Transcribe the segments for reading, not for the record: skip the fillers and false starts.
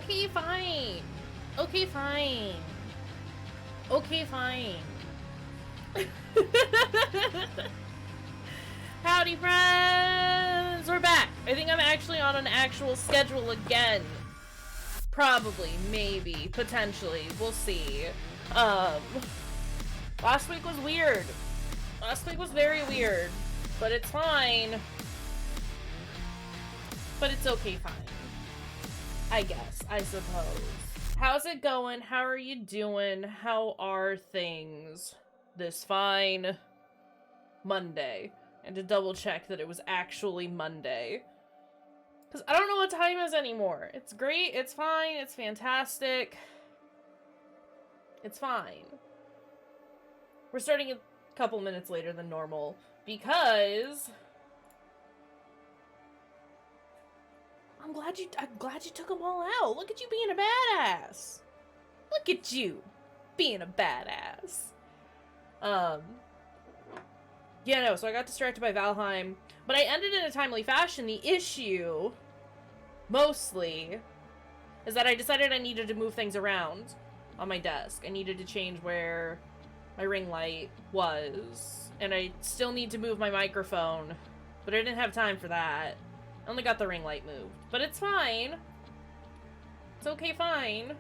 Okay, fine. Okay, fine. Okay, fine. Howdy, friends! We're back. I think I'm actually on an actual schedule again. Probably, maybe, potentially. We'll see. Last week was weird. Last week was very weird. But it's fine. But it's okay, fine. I guess, I suppose. How's it going? How are you doing? How are things this fine Monday? And to double check that it was actually Monday. Because I don't know what time is anymore. It's great, it's fine, it's fantastic. It's fine. We're starting a couple minutes later than normal because I'm glad you took them all out. Look at you being a badass. Look at you being a badass. Yeah, no, so I got distracted by Valheim, but I ended in a timely fashion. The issue, mostly, is that I decided I needed to move things around on my desk. I needed to change where my ring light was, and I still need to move my microphone, but I didn't have time for that. I only got the ring light moved, but it's fine. It's okay, fine.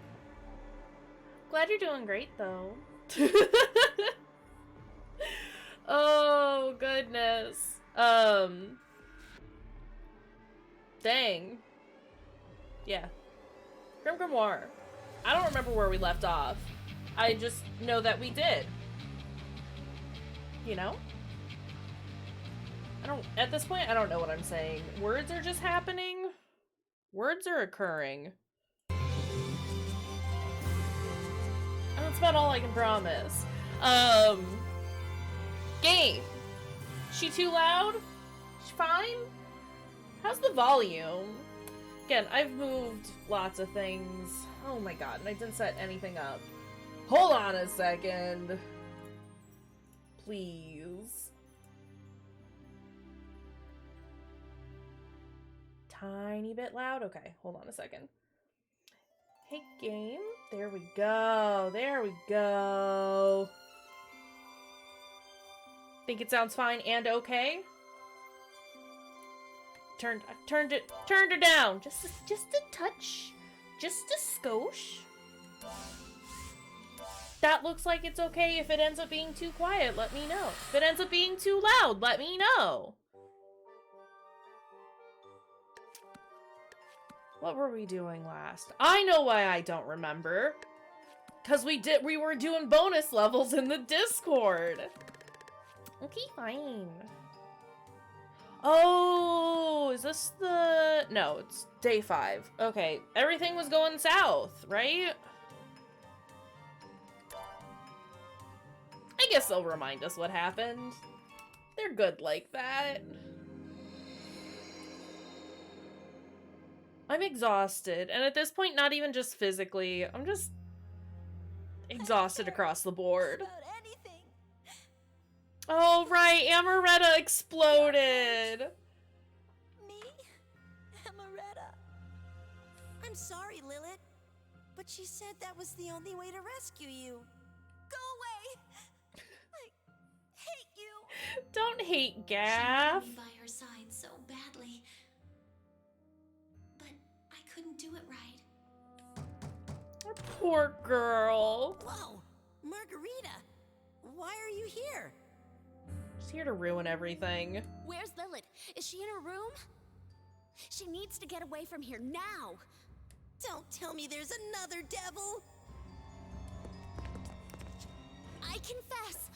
Glad you're doing great, though. Oh, goodness. Dang. Yeah. GrimGrimoire. I don't remember where we left off. I just know that we did. You know? At this point, I don't know what I'm saying. Words are just happening. Words are occurring. And that's about all I can promise. Game. She too loud? She fine? How's the volume? Again, I've moved lots of things. Oh my god, and I didn't set anything up. Hold on a second. Please. Tiny bit loud? Okay, hold on a second. Hey, game. There we go. There we go. Think it sounds fine and okay? Turned her down. Just a touch. Just a skosh. That looks like it's okay. If it ends up being too quiet, let me know. If it ends up being too loud, let me know. What were we doing last? I know why I don't remember. Because we were doing bonus levels in the Discord. Okay, fine. Oh, is this the... No, it's day 5. Okay, everything was going south, right? I guess they'll remind us what happened. They're good like that. I'm exhausted, and at this point, not even just physically. I'm just exhausted across the board. Oh, right, Amaretta exploded. Me? Amaretta? I'm sorry, Lilith, but she said that was the only way to rescue you. Go away! I hate you! Don't hate Gaff. She wanted me by her side so badly, but I couldn't do it right. Poor girl. Whoa! Margarita! Why are you here? She's here to ruin everything. Where's Lilith? Is she in her room? She needs to get away from here now. Don't tell me there's another devil! I confess,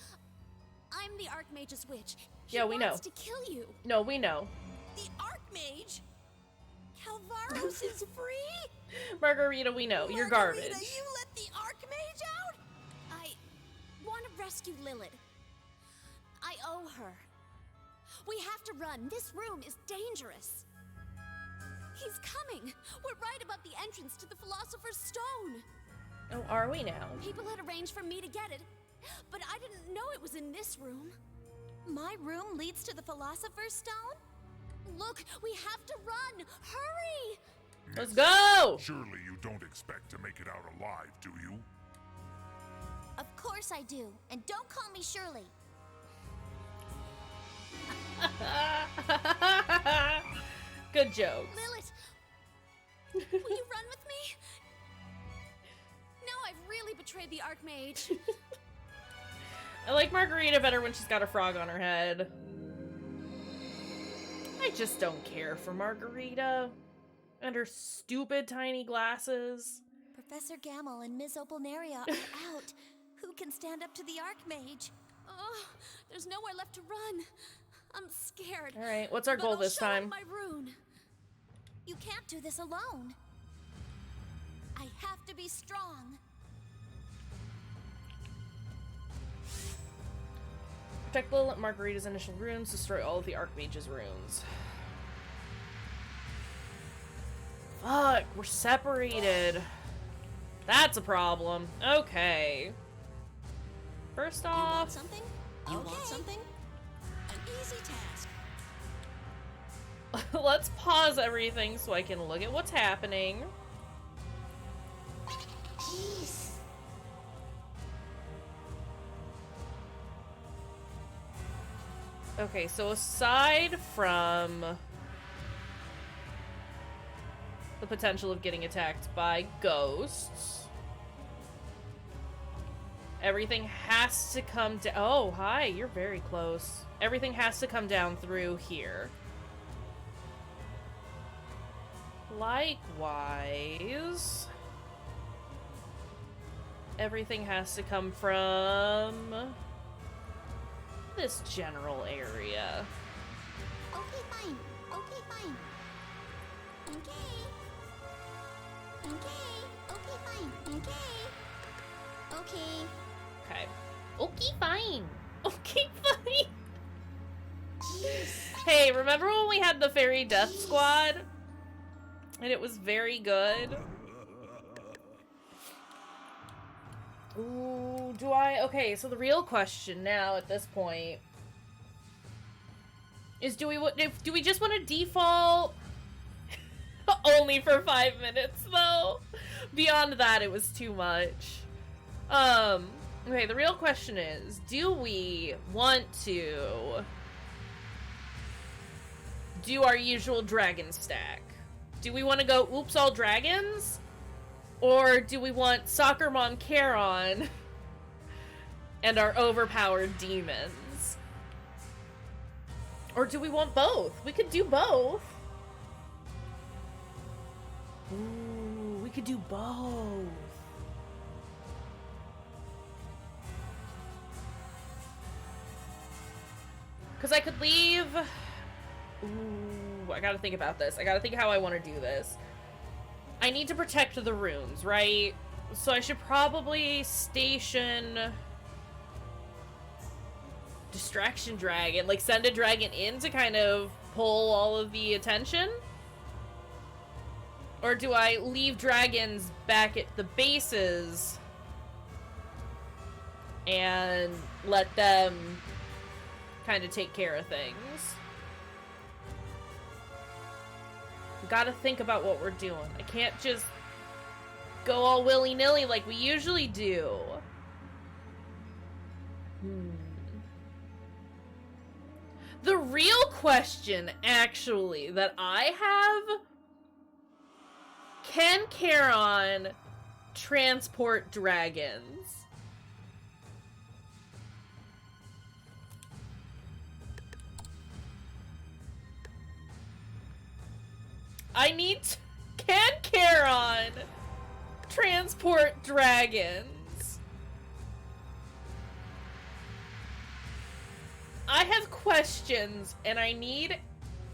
I'm the Archmage's witch. He Yeah, we know. wants to kill you. No, we know. The Archmage? Calvaros is free? Margarita, we know. You're Margarita, garbage. You let the Archmage out? I want to rescue Lilith. I owe her. We have to run. This room is dangerous. He's coming. We're right above the entrance to the Philosopher's Stone. Oh, are we now? People had arranged for me to get it, but I didn't know it was in this room. My room leads to the Philosopher's Stone? Look, we have to run. Hurry! Let's go! Surely you don't expect to make it out alive, do you? Of course I do. And don't call me Shirley. Good jokes. Lilith! Will you run with me? No, I've really betrayed the Archmage. I like Margarita better when she's got a frog on her head. I just don't care for Margarita. And her stupid tiny glasses. Professor Gamble and Ms. Opalnaria are out. Who can stand up to the Archmage? Oh, there's nowhere left to run. I'm scared. Alright, what's our goal this time? My rune. You can't do this alone. I have to be strong. Protect Lilith Margarita's initial runes, destroy all of the Archmage's runes. Fuck, we're separated. That's a problem. Okay. First You want off, something? You want something? An easy task. let's pause everything so I can look at what's happening. Jeez. Okay, so aside from the potential of getting attacked by ghosts, everything has to come down. Oh, hi, you're very close. Everything has to come down through here. Likewise, everything has to come from this general area. Okay, fine. Okay, fine. Okay. Okay. Okay, fine. Okay. Okay. Okay. Okay, fine. Okay, fine. Jeez. Hey, remember when we had the Fairy Death Squad? And it was very good? Ooh, do I? Okay, so the real question now at this point is do we just want to default only for 5 minutes though? Beyond that, it was too much. Okay, the real question is, do we want to do our usual dragon stack? Do we want to go oops all dragons? Or do we want Soccer Mom Charon and our overpowered demons? Or do we want both? We could do both. Ooh, we could do both. Because I could leave... Ooh, I gotta think about this. I gotta think how I want to do this. I need to protect the runes, right? So I should probably station Distraction Dragon, like send a dragon in to kind of pull all of the attention? Or do I leave dragons back at the bases and let them kind of take care of things? Gotta think about what we're doing. I can't just go all willy-nilly like we usually do. The real question, actually, that I have... Can Charon transport dragons? Can Charon transport dragons? I have questions and I need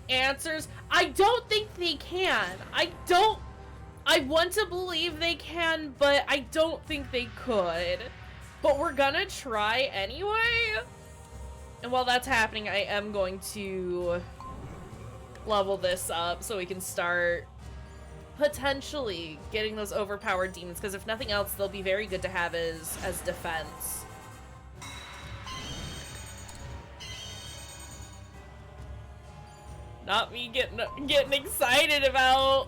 answers. I don't think they can. I want to believe they can, but I don't think they could. But we're gonna try anyway. And while that's happening, I am going to level this up so we can start potentially getting those overpowered demons, because if nothing else, they'll be very good to have as defense. Not me getting excited about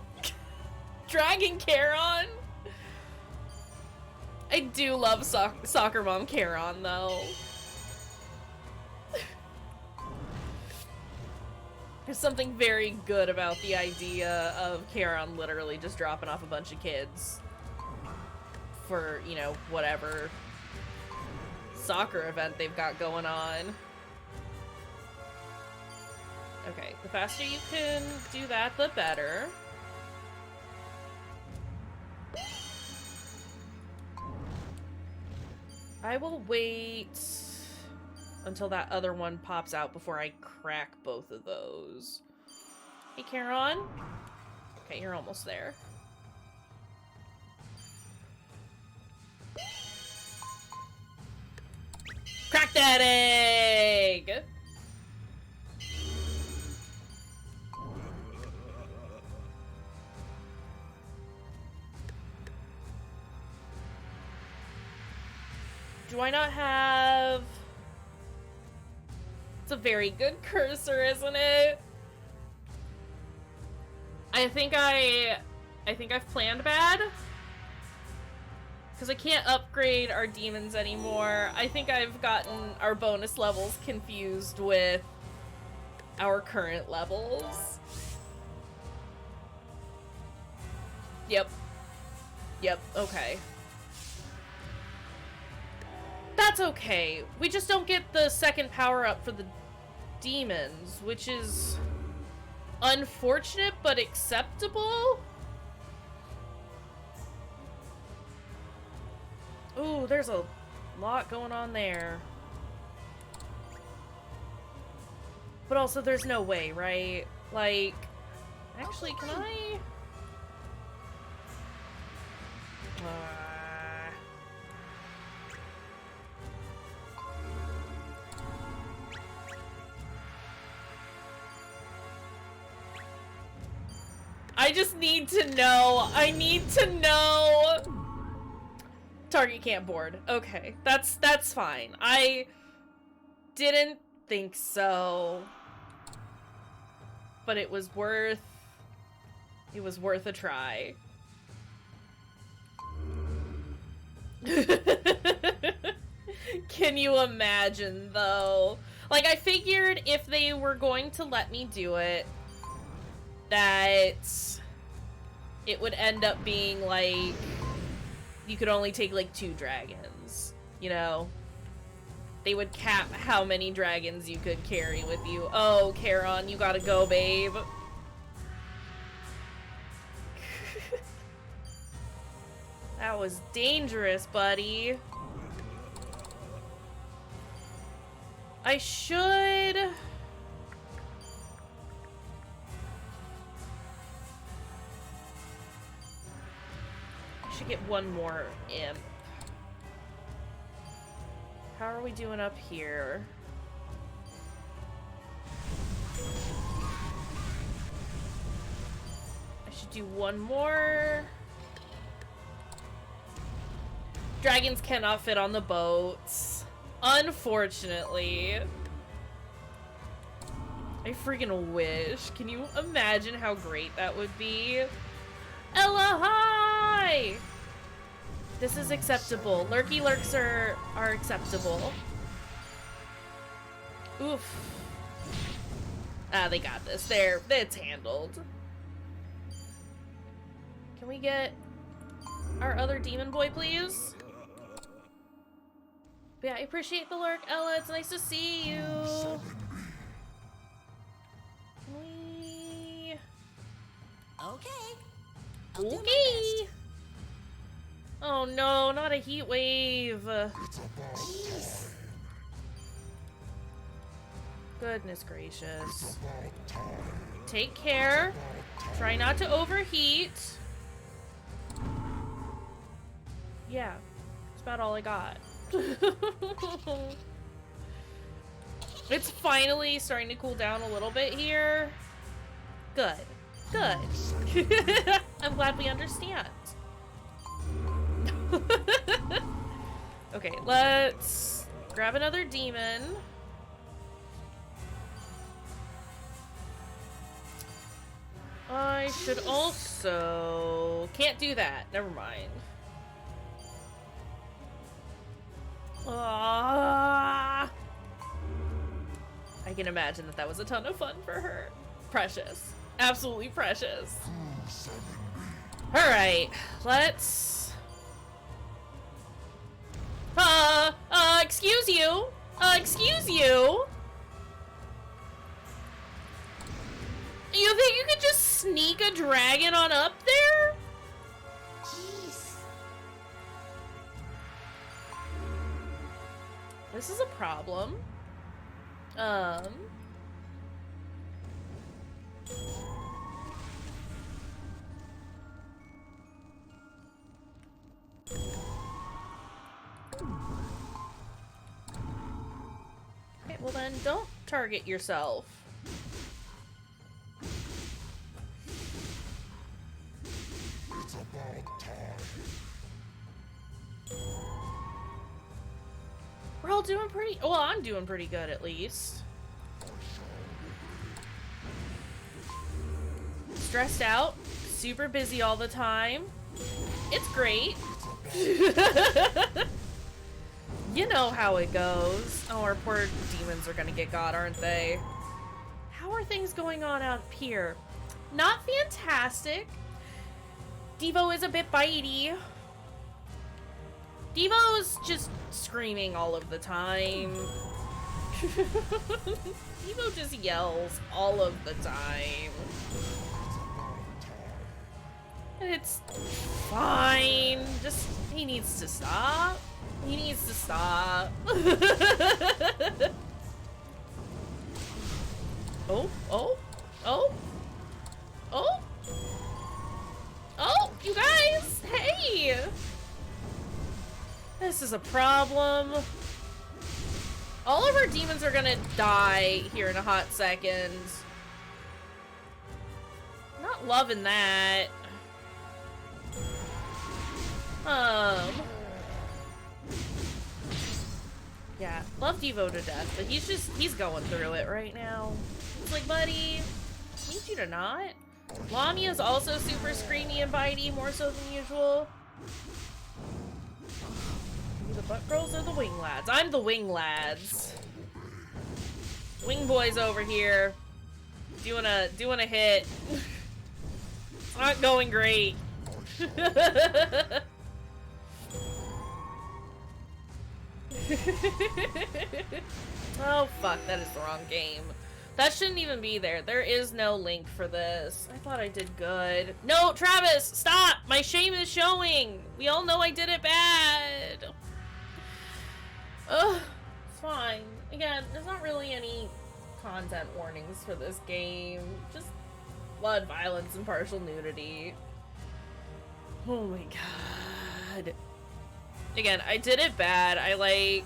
Dragon Charon. I do love Soccer Mom Charon, though. There's something very good about the idea of Charon literally just dropping off a bunch of kids for, you know, whatever soccer event they've got going on. Okay, the faster you can do that, the better. I will wait until that other one pops out before I crack both of those. Hey, Charon. Okay, you're almost there. Crack that egg! Do I not have... It's a very good cursor, isn't it? I think I've planned bad. Because I can't upgrade our demons anymore. I think I've gotten our bonus levels confused with our current levels. Yep. Yep, okay. That's okay. We just don't get the second power-up for the demons, which is unfortunate but acceptable. Ooh, there's a lot going on there. But also, there's no way, right? Like, actually, can I... I just need to know. I need to know. Target can't board. Okay, that's fine. I didn't think so, but it was worth a try. Can you imagine though? Like, I figured if they were going to let me do it, that it would end up being like you could only take like 2 dragons, you know? They would cap how many dragons you could carry with you. Oh, Charon, you gotta go, babe. That was dangerous, buddy. I should... get one more imp. How are we doing up here? I should do one more. Dragons cannot fit on the boats, unfortunately. I freaking wish. Can you imagine how great that would be? Ella, hi! This is acceptable. Lurky lurks are acceptable. Oof. Ah, they got this. It's handled. Can we get our other demon boy, please? But yeah, I appreciate the lurk, Ella. It's nice to see you. Can we... Okay. I'll do my Okay. best. Oh no, not a heat wave. Goodness gracious. Take care. Try not to overheat. Yeah, that's about all I got. It's finally starting to cool down a little bit here. Good. Good. I'm glad we understand. Okay, let's grab another demon. I should also so can't do that. Never mind. I can imagine that was a ton of fun for her. Precious. Absolutely precious. Alright, let's... excuse you? Excuse you? You think you could just sneak a dragon on up there? Jeez. This is a problem. Okay, well then, don't target yourself. It's about time. We're all doing pretty... Well, I'm doing pretty good, at least. Stressed out. Super busy all the time. It's great. You know how it goes. Oh, our poor demons are gonna get got, aren't they? How are things going on out here? Not fantastic. Devo is a bit bitey. Devo's just screaming all of the time. Devo just yells all of the time. It's fine. Just, he needs to stop. He needs to stop. Oh, oh, oh, oh, oh, you guys, hey! This is a problem. All of our demons are gonna die here in a hot second. Not loving that. Yeah, love Devo to death, but he's going through it right now. It's like, buddy, I need you to not. Lamia's also super screamy and bitey, more so than usual. The butt girls or the wing lads? I'm the wing lads. Wing boys over here. Doing a hit. It's not going great. Oh fuck, that is the wrong game. That shouldn't even be there. There is no link for this. I thought I did good. No, Travis, stop! My shame is showing! We all know I did it bad. Ugh, it's fine. Again, there's not really any content warnings for this game. Just blood, violence, and partial nudity. Oh my god. Again, I did it bad. I,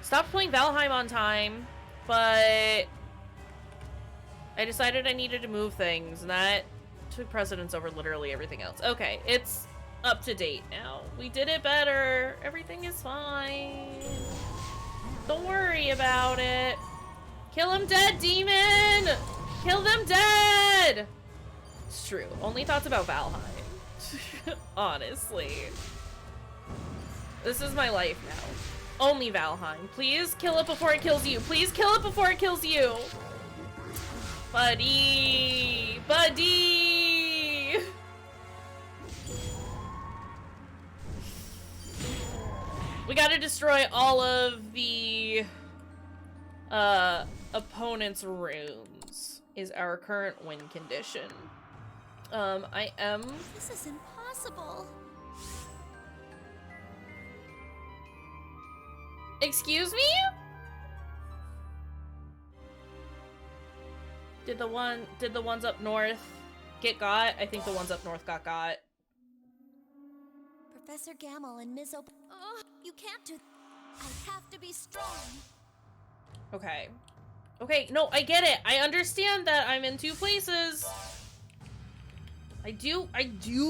stopped playing Valheim on time, but I decided I needed to move things, and that took precedence over literally everything else. Okay, it's up to date now. We did it better. Everything is fine. Don't worry about it. Kill him dead, demon! Kill them dead! It's true. Only thoughts about Valheim. Honestly. This is my life now. Only Valheim. Please kill it before it kills you. Please kill it before it kills you. Buddy! Buddy! We gotta destroy all of the opponent's runes is our current win condition. I am... This is impossible. Excuse me? Did the ones up north get got? I think the ones up north got. Professor Gamel and Ms. You can't do. I have to be strong. Okay. Okay, no, I get it. I understand that I'm in two places. I do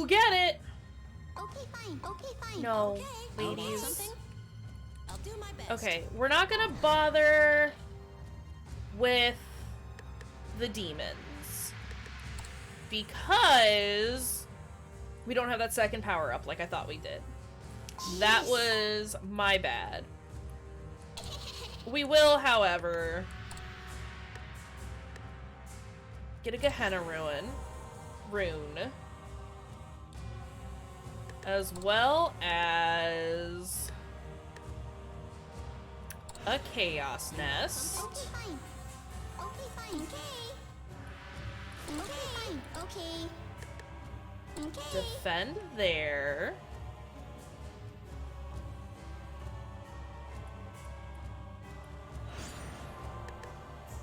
get it. Okay, fine. Okay, fine. No, okay. ladies. Something. I'll do my best. Okay, we're not gonna bother with the demons because We don't have that second power up like I thought we did. That was my bad. We will, however, get a Gehenna rune, as well as a Chaos Nest. Okay, fine. Okay, fine. Okay. Okay, fine. Okay. Okay. Defend there.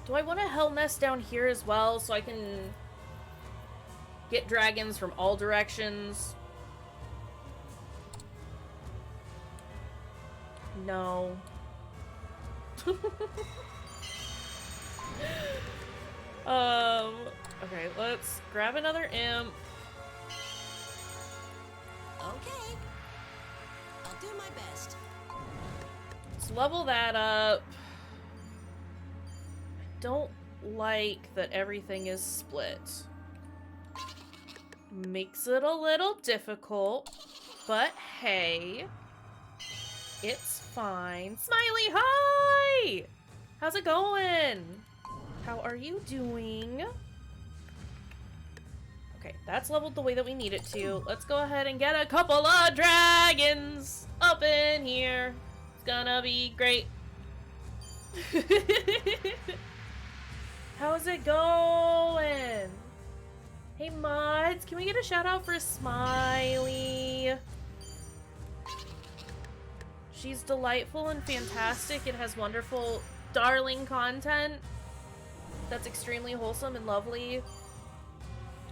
Do I want a Hell Nest down here as well so I can get dragons from all directions? No. Okay, let's grab another imp. Okay. I'll do my best. Let's level that up. Don't like that everything is split. Makes it a little difficult, but hey, it's fine. Smiley, hi! How's it going? How are you doing? Okay, that's leveled the way that we need it to. Let's go ahead and get a couple of dragons up in here. It's gonna be great. How's it going? Hey mods, can we get a shout out for Smiley? She's delightful and fantastic and has wonderful, darling content that's extremely wholesome and lovely.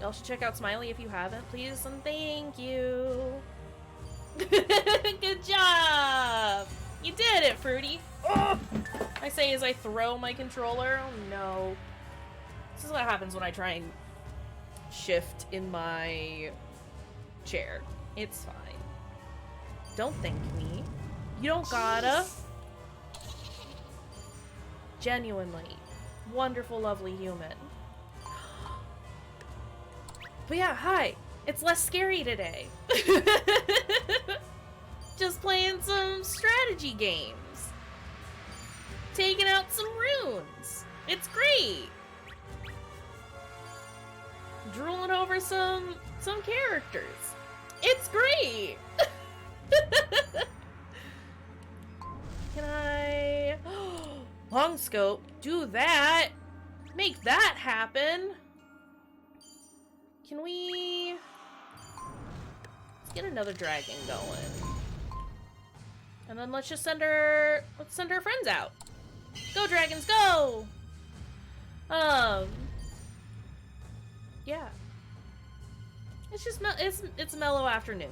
Y'all should check out Smiley if you haven't, please, and thank you. Good job! You did it, Fruity! Oh! I say as I throw my controller. Oh no. This is what happens when I try and shift in my chair. It's fine. Don't thank me. You don't gotta. Genuinely. Wonderful, lovely human. But yeah, hi. It's less scary today. Just playing some strategy games. Taking out some runes. It's great. Drooling over some characters. It's great. Can I... long scope. Do that. Make that happen. Can we... let's get another dragon going. And then let's just send her... let's send our friends out. Go, dragons, go! Yeah. It's just, it's a mellow afternoon.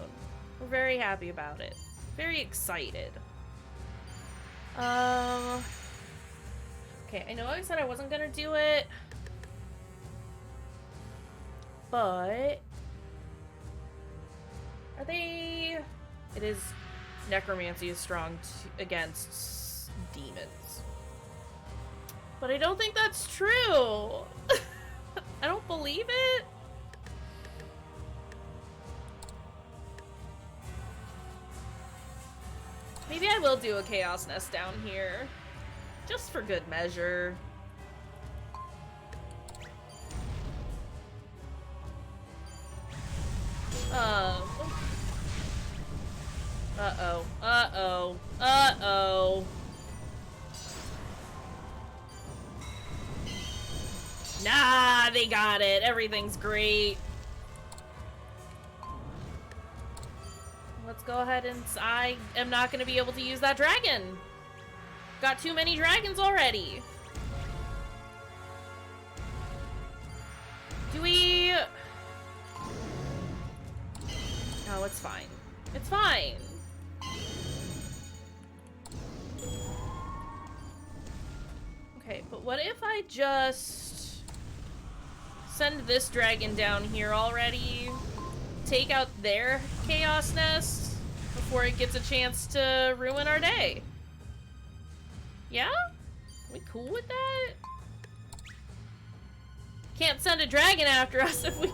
We're very happy about it. Very excited. Okay, I know I said I wasn't gonna do it. But... are they... it is... necromancy is strong against demons. But I don't think that's true. I don't believe it. Maybe I will do a Chaos Nest down here. Just for good measure. Uh-oh. Uh-oh. Uh-oh. Nah, they got it. Everything's great. Let's go ahead and... I am not going to be able to use that dragon. Got too many dragons already. Do we... no, it's fine. It's fine. Okay, but what if I just send this dragon down here already, take out their Chaos Nest before it gets a chance to ruin our day? Yeah? Are we cool with that? Can't send a dragon after us if we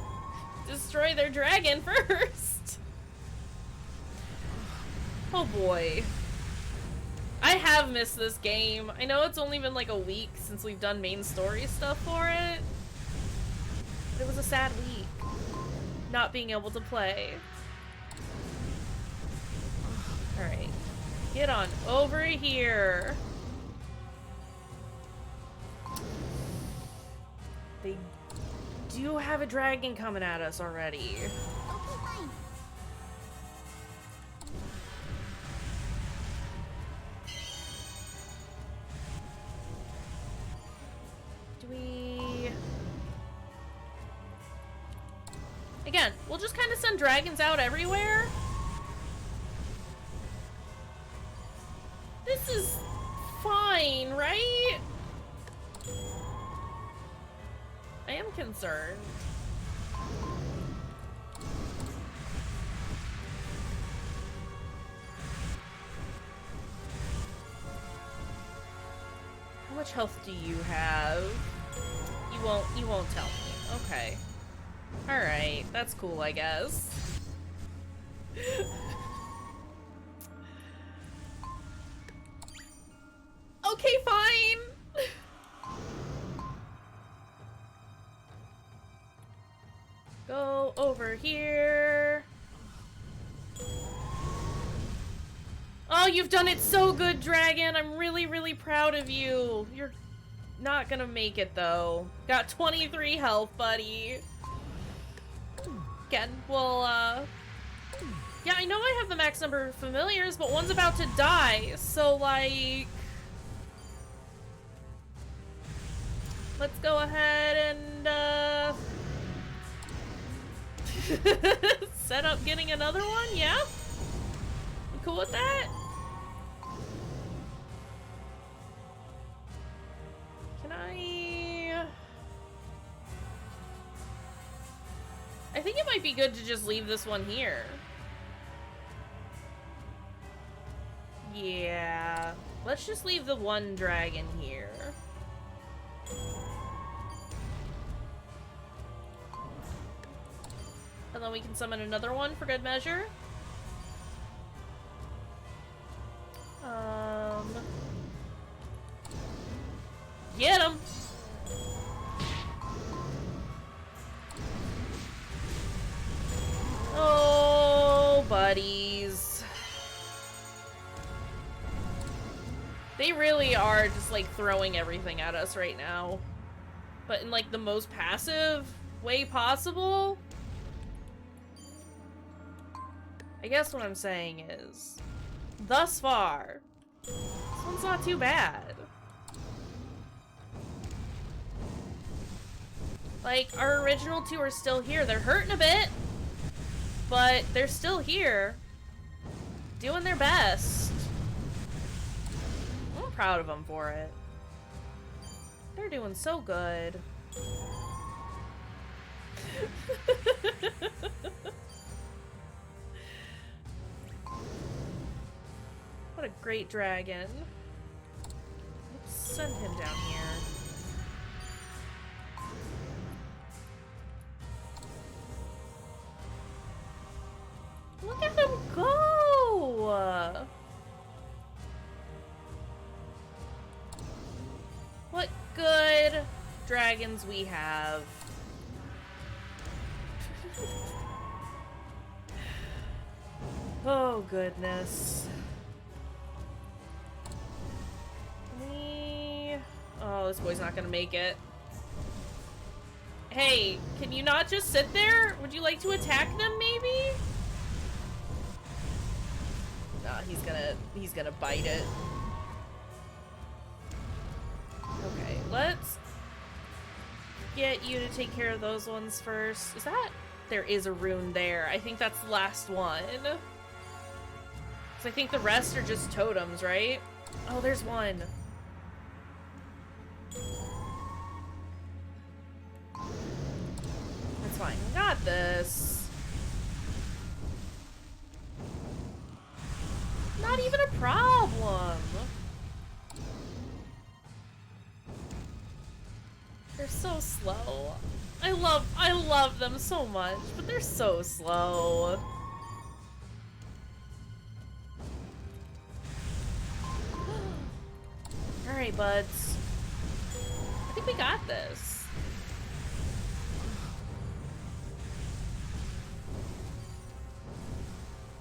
destroy their dragon first. Oh boy. I have missed this game. I know it's only been like a week since we've done main story stuff for it. But it was a sad week. Not being able to play. Alright. Get on over here. They do have a dragon coming at us already. Okay, fine. Do we... Again, we'll just kind of send dragons out everywhere. This is fine, right? I am concerned. How much health do you have? You won't tell me. Okay. Alright, that's cool, I guess. Okay, fine! Go over here. Oh, you've done it so good, Dragon! I'm really, really proud of you. You're not gonna make it, though. Got 23 health, buddy. Again, well, yeah, I know I have the max number of familiars, but one's about to die, so, like... Let's go ahead and, set up getting another one, yeah? You cool with that? Can I think it might be good to just leave this one here. Yeah. Let's just leave the one dragon here. And then we can summon another one for good measure. Get him! Oh, buddies. They really are just, like, throwing everything at us right now. But in, like, the most passive way possible. I guess what I'm saying is, thus far, this one's not too bad. Like, our original two are still here. They're hurting a bit, but they're still here, doing their best. I'm proud of them for it. They're doing so good. What a great dragon. Let's send him down here. Look at him go! What good dragons we have. Oh, goodness. Oh, this boy's not gonna make it. Hey, can you not just sit there? Would you like to attack them, maybe? Nah, he's gonna bite it. Okay, let's get you to take care of those ones first. Is that... There is a rune there. I think that's the last one. 'Cause I think the rest are just totems, right? Oh, there's one. That's fine. We got this. Not even a problem. They're so slow. I love them so much, but they're so slow. Alright, buds. I think we got this.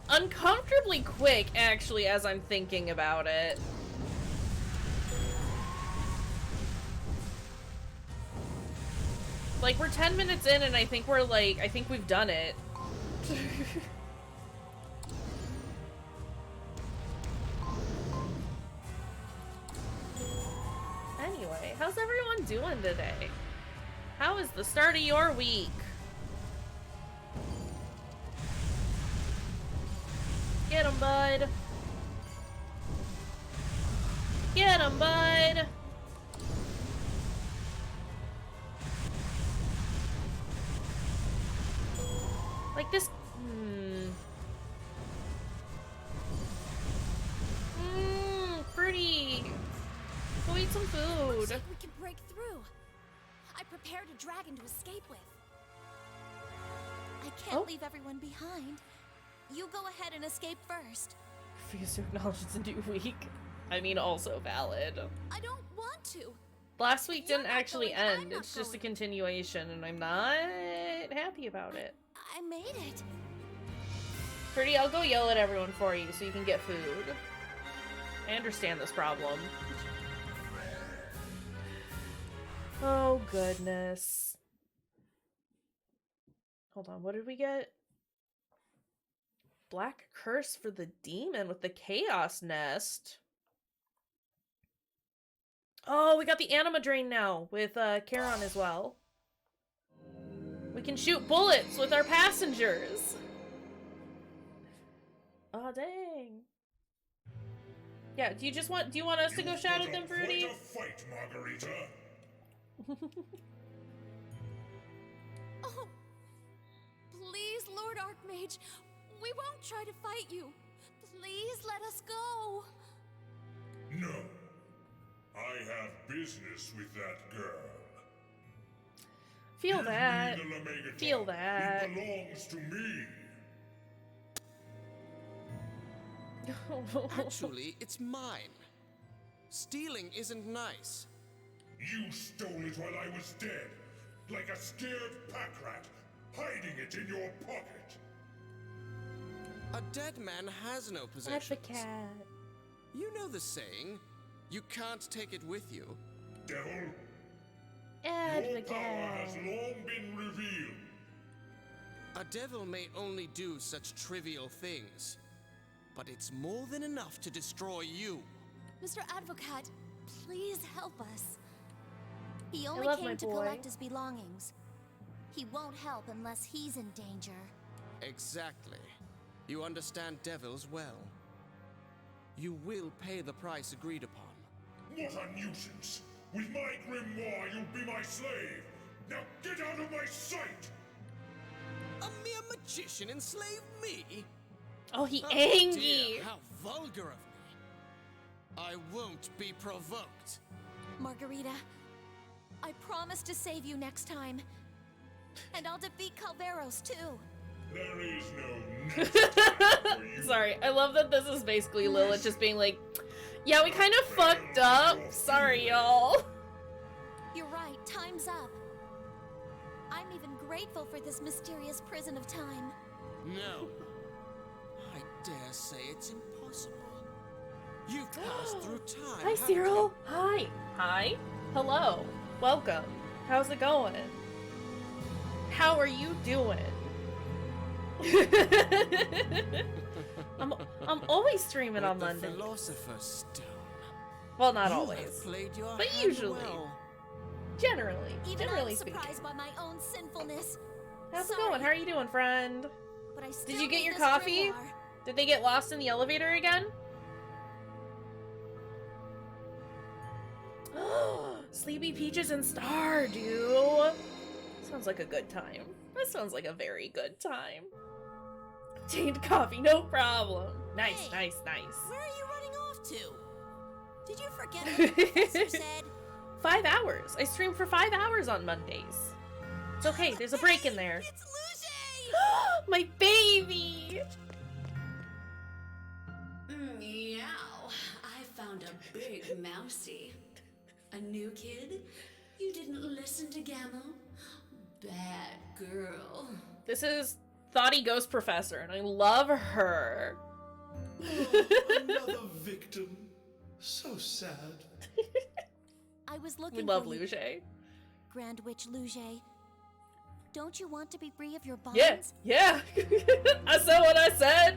Uncomfortably quick, actually, as I'm thinking about it. Like, we're 10 minutes in and I think we're like, I think we've done it. Anyway, how's everyone doing today? How is the start of your week? Get him, bud. Get him, bud. Like this. Pretty. Go eat some food. Looks like we can break through. I prepared a dragon to escape with. I can't leave everyone behind. You go ahead and escape first. Refuse to acknowledge it's a new week. I mean, also valid. I don't want to. Last week You're didn't not actually going, I'm end. not It's just a going. continuation, and I'm not happy about it. I made it. Pretty, I'll go yell at everyone for you so you can get food. I understand this problem. Oh, goodness. Hold on, what did we get? Black Curse for the Demon with the Chaos Nest. Oh, we got the Anima Drain now with Charon as well. We can shoot bullets with our passengers. Oh, dang. Yeah, do you want us to go shout at them, Fruity? Quite a fight, Margarita. Oh, please, Lord Archmage, we won't try to fight you. Please let us go. No. I have business with that girl. Feel Give that. me the Lemegeton. Feel that. It belongs to me. Actually, it's mine. Stealing isn't nice. You stole it while I was dead, like a scared pack rat, hiding it in your pocket. A dead man has no possessions. Advocate. You know the saying, you can't take it with you. Devil, your Advocate. power has long been revealed. A devil may only do such trivial things, but it's more than enough to destroy you. Mr. Advocate, please help us. He only love my came to boy. collect his belongings. He won't help unless he's in danger. Exactly. You understand devils well. You will pay the price agreed upon. What a nuisance! With my grimoire, you'll be my slave! Now get out of my sight! A mere magician enslaved me? Oh, he Oh, angry. dear, how vulgar of me. I won't be provoked. Margarita, I promise to save you next time. And I'll defeat Calveros too. There is no next time for you. Sorry, I love that this is basically Lilith just being like, yeah, we kind of fucked up. Sorry, y'all. You're right, time's up. I'm even grateful for this mysterious prison of time. No. I dare say it's impossible. You've passed through time. Hi, haven't Cyril. you? Hi. Hi. Hello. Welcome. How's it going? How are you doing? I'm always streaming on With Monday. the Philosopher's Stone. Well, not You always. have played your But hand usually. well. Generally. Even Generally I'm speaking. surprised by my own sinfulness. How's it Sorry, going? How are you doing, friend? But I still Did you get need your this coffee? grimoire. Did they get lost in the elevator again? Sleepy Peaches and Stardew. Sounds like a good time. That sounds like a very good time. Chained coffee, no problem. Nice, Hey. nice. Where are you running off to? Did you forget what the professor said? 5 hours. I stream for 5 hours on Mondays. It's okay, there's a break in there. It's Lucy! My baby! Meow. I found a big mousey. A new kid? You didn't listen to Gamma? Bad girl. This is Thoughty Ghost Professor, and I love her. Oh, another victim. So sad. I was looking We love for you, Luge. Grand Witch Luge. Don't you want to be free of your bonds? Yeah, yeah. I said what I said.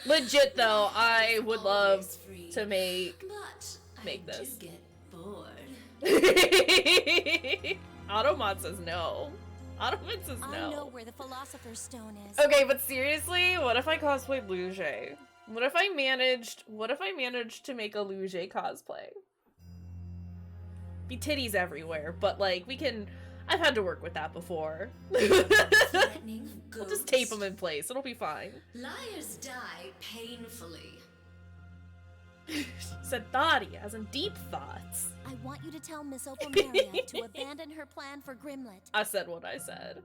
Legit though, I would love Always free. to make But I this. do get bored. Automod says no. Automod says I know no. where the Philosopher's Stone is. Okay, but seriously, what if I cosplayed Luge? What if I managed to make a Luge cosplay? Be titties everywhere, but like I've had to work with that before. Threatening We'll just tape ghost. them in place. It'll be fine. Liars die painfully. She said thoughty, as in deep thoughts. I want you to tell Miss Opalmaria to abandon her plan for Grimlet. I said what I said.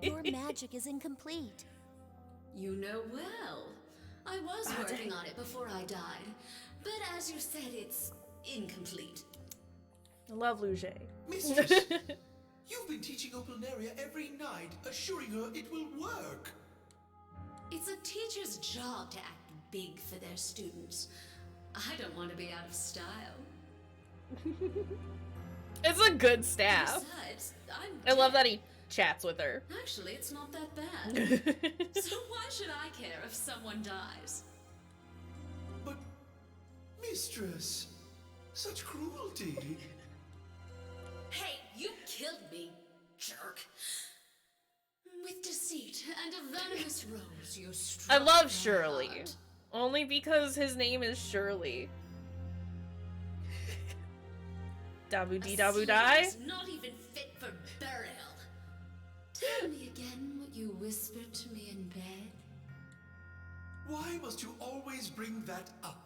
Your magic is incomplete. You know well. I was working on it before I died. But as you said, it's incomplete. I love Luge. Mistress, you've been teaching Opalnaria every night, assuring her it will work. It's a teacher's job to act big for their students. I don't want to be out of style. It's a good staff. Besides, I'm I love dead. that he chats with her. Actually, it's not that bad. So why should I care if someone dies? But, Mistress, such cruelty. Hey, you killed me, jerk. With deceit and a venomous rose, you struck I love my Shirley. heart. Only because his name is Shirley. Dabu dee dabu A die? seal is not even fit for burial. Tell me again what you whispered to me in bed. Why must you always bring that up?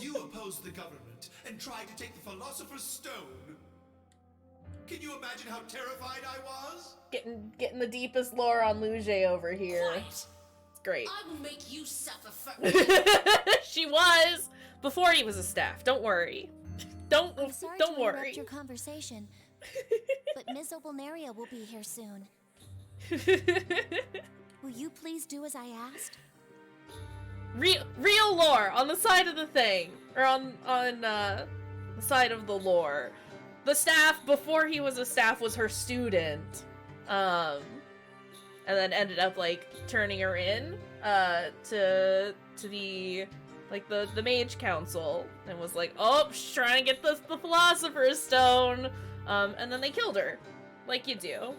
You opposed the government and tried to take the Philosopher's Stone. Can you imagine how terrified I was? Getting the deepest lore on Luge over here. Quiet! It's great. I will make you suffer for She was before he was a staff. Don't worry. Don't I'm sorry don't to interrupt worry. your conversation, but Miss Opalnaria will be here soon. Will you please do as I asked? Real lore on the side of the thing, or on the side of the lore. The staff before he was a staff was her student, and then ended up like turning her in to the the mage council, and was like, oh, she's trying to get the Philosopher's Stone, and then they killed her, like you do.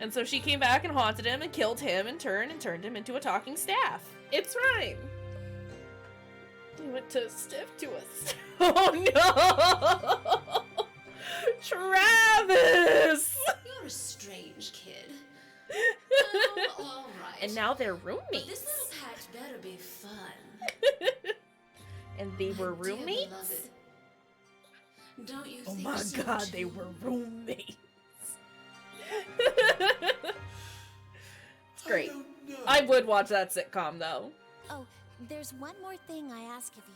And so she came back and haunted him and killed him in turn and turned him into a talking staff. It's rhyme. He went to stiff to us. Oh no! Travis! You're a strange kid. Oh, all right. And now they're But roommates. this little pact better be fun. And they My were dear roommates? beloved, don't you Oh think my so god, they too? were roommates. It's great. I don't know. I would watch that sitcom though. Oh, there's one more thing I ask of you.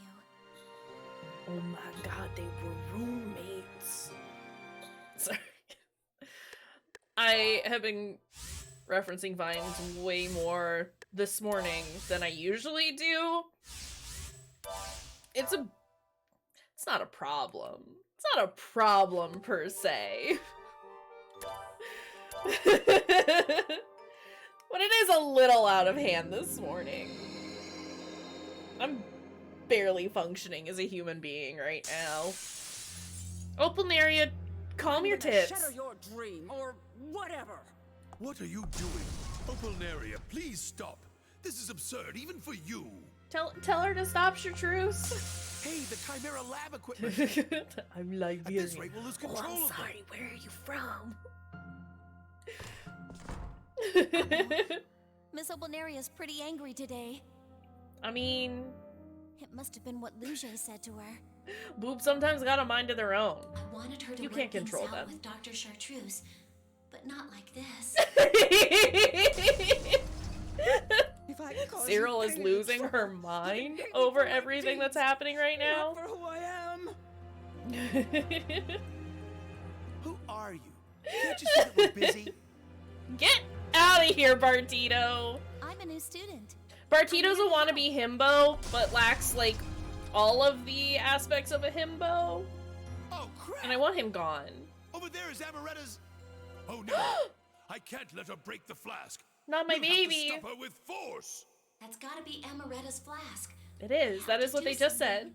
Oh my god, they were roommates. Sorry. I have been referencing Vines way more this morning than I usually do. It's not a problem. It's not a problem per se. But it is a little out of hand this morning. I'm barely functioning as a human being right now. Opalnaria, calm your tits. Shatter your dream, or whatever. What are you doing? Opalnaria, please stop. This is absurd, even for you. Tell her to stop, Chartreuse. Hey, the Chimera lab equipment. I'm At Liberian. this rate, we'll lose Oh, control I'm of them. sorry. Where are you from? Miss Opalnaria's pretty angry today. I mean, It must have been what Luge said to her. boobs sometimes got a mind of their own. I wanted her to You work can't things control out them. with Dr. Chartreuse, but not like this. If if I cause Cyril you is any losing her trouble. mind Hate over for my everything that's deeds, happening right now. Not for who I am. Who are you? Can't you see that we're busy? Get out of here, Bartito. I'm a new student. Bartito's a wannabe himbo, but lacks, like, all of the aspects of a himbo. Oh, crap! And I want him gone. Over there is Amaretta's... Oh, no. I can't let her break the flask. Not my We'll have to baby. stop her with force. That's gotta be Amaretta's flask. It is. That is what they just said.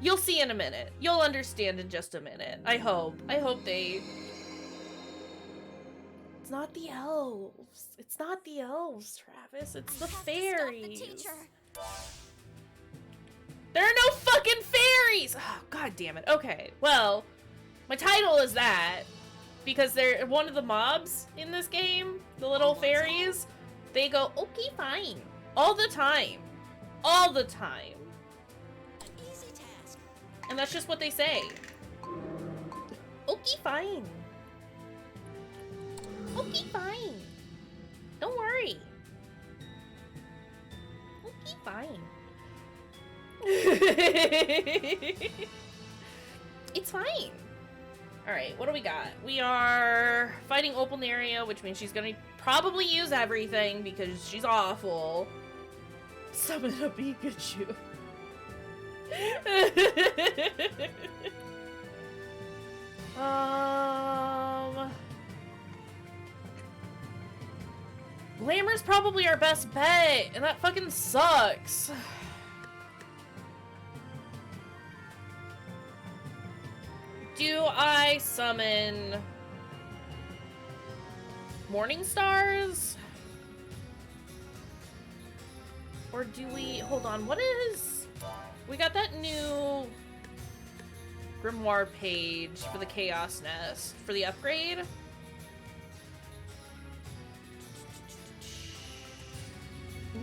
You'll see in a minute. You'll understand in just a minute. I hope. I hope they... It's not the elves. It's not the elves, Travis. It's the fairies. Stop the teacher. There are no fucking fairies! Oh, God damn it. Okay, well, my title is that because they're one of the mobs in this game, the little fairies, they go, okay, fine. All the time. All the time. An easy task. And that's just what they say. Okay, fine. Okay, fine. Don't worry. Okay, fine. It's fine. Alright, what do we got? We are fighting open area, which means she's gonna probably use everything because she's awful. Summon a Pikachu. Glamour's probably our best bet, and that fucking sucks. Do I summon Morning Stars? Or do we... Hold on, what is... We got that new Grimoire page for the Chaos Nest for the upgrade.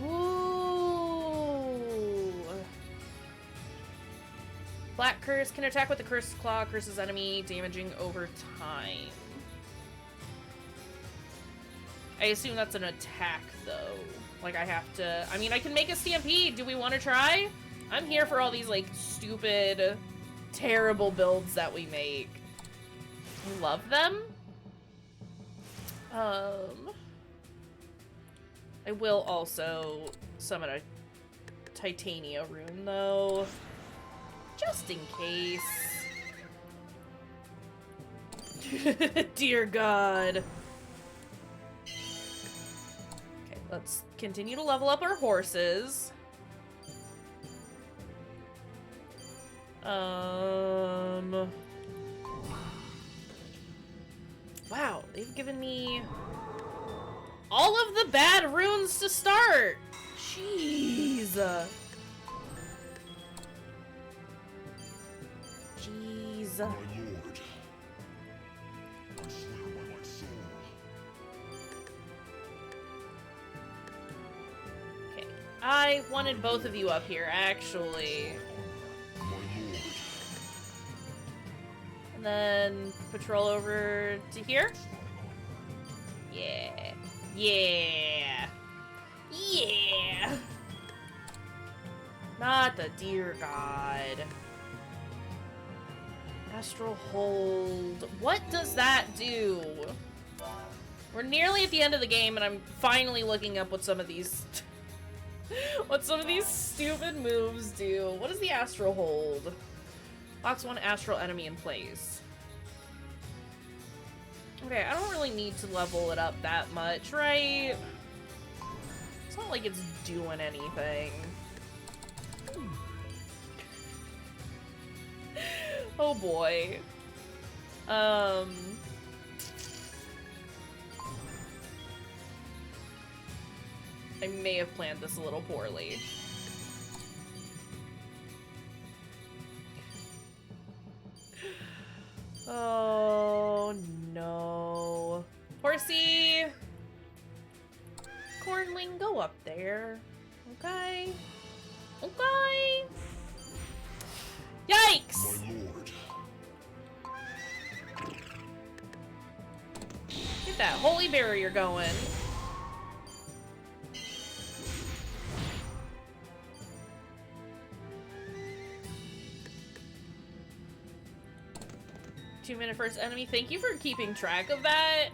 Ooh. Black Curse can attack with the Cursed Claw, curses enemy, damaging over time. I assume that's an attack, though. Like, I have to... I mean, I can make a Stampede. Do we want to try? I'm here for all these, like, stupid, terrible builds that we make. I love them. I will also summon a Titania rune, though. Just in case. Dear God. Okay, let's continue to level up our horses. Wow, they've given me all of the bad runes to start. Jeez. Jeez. My lord, I swear by my soul. Okay, I wanted both of you up here, actually. My lord. And then patrol over to here. Yeah. Yeah. Yeah. Not the dear God. Astral Hold. What does that do? We're nearly at the end of the game, and I'm finally looking up what some of these what some of these stupid moves do. What is the Astral Hold? Locks one astral enemy in place. Okay, I don't really need to level it up that much, right? It's not like it's doing anything. Oh boy. I may have planned this a little poorly. Oh no. Horsey! Cornling, go up there. Okay? Okay? Yikes! My lord. Get that holy barrier going. Two-minute first enemy. Thank you for keeping track of that.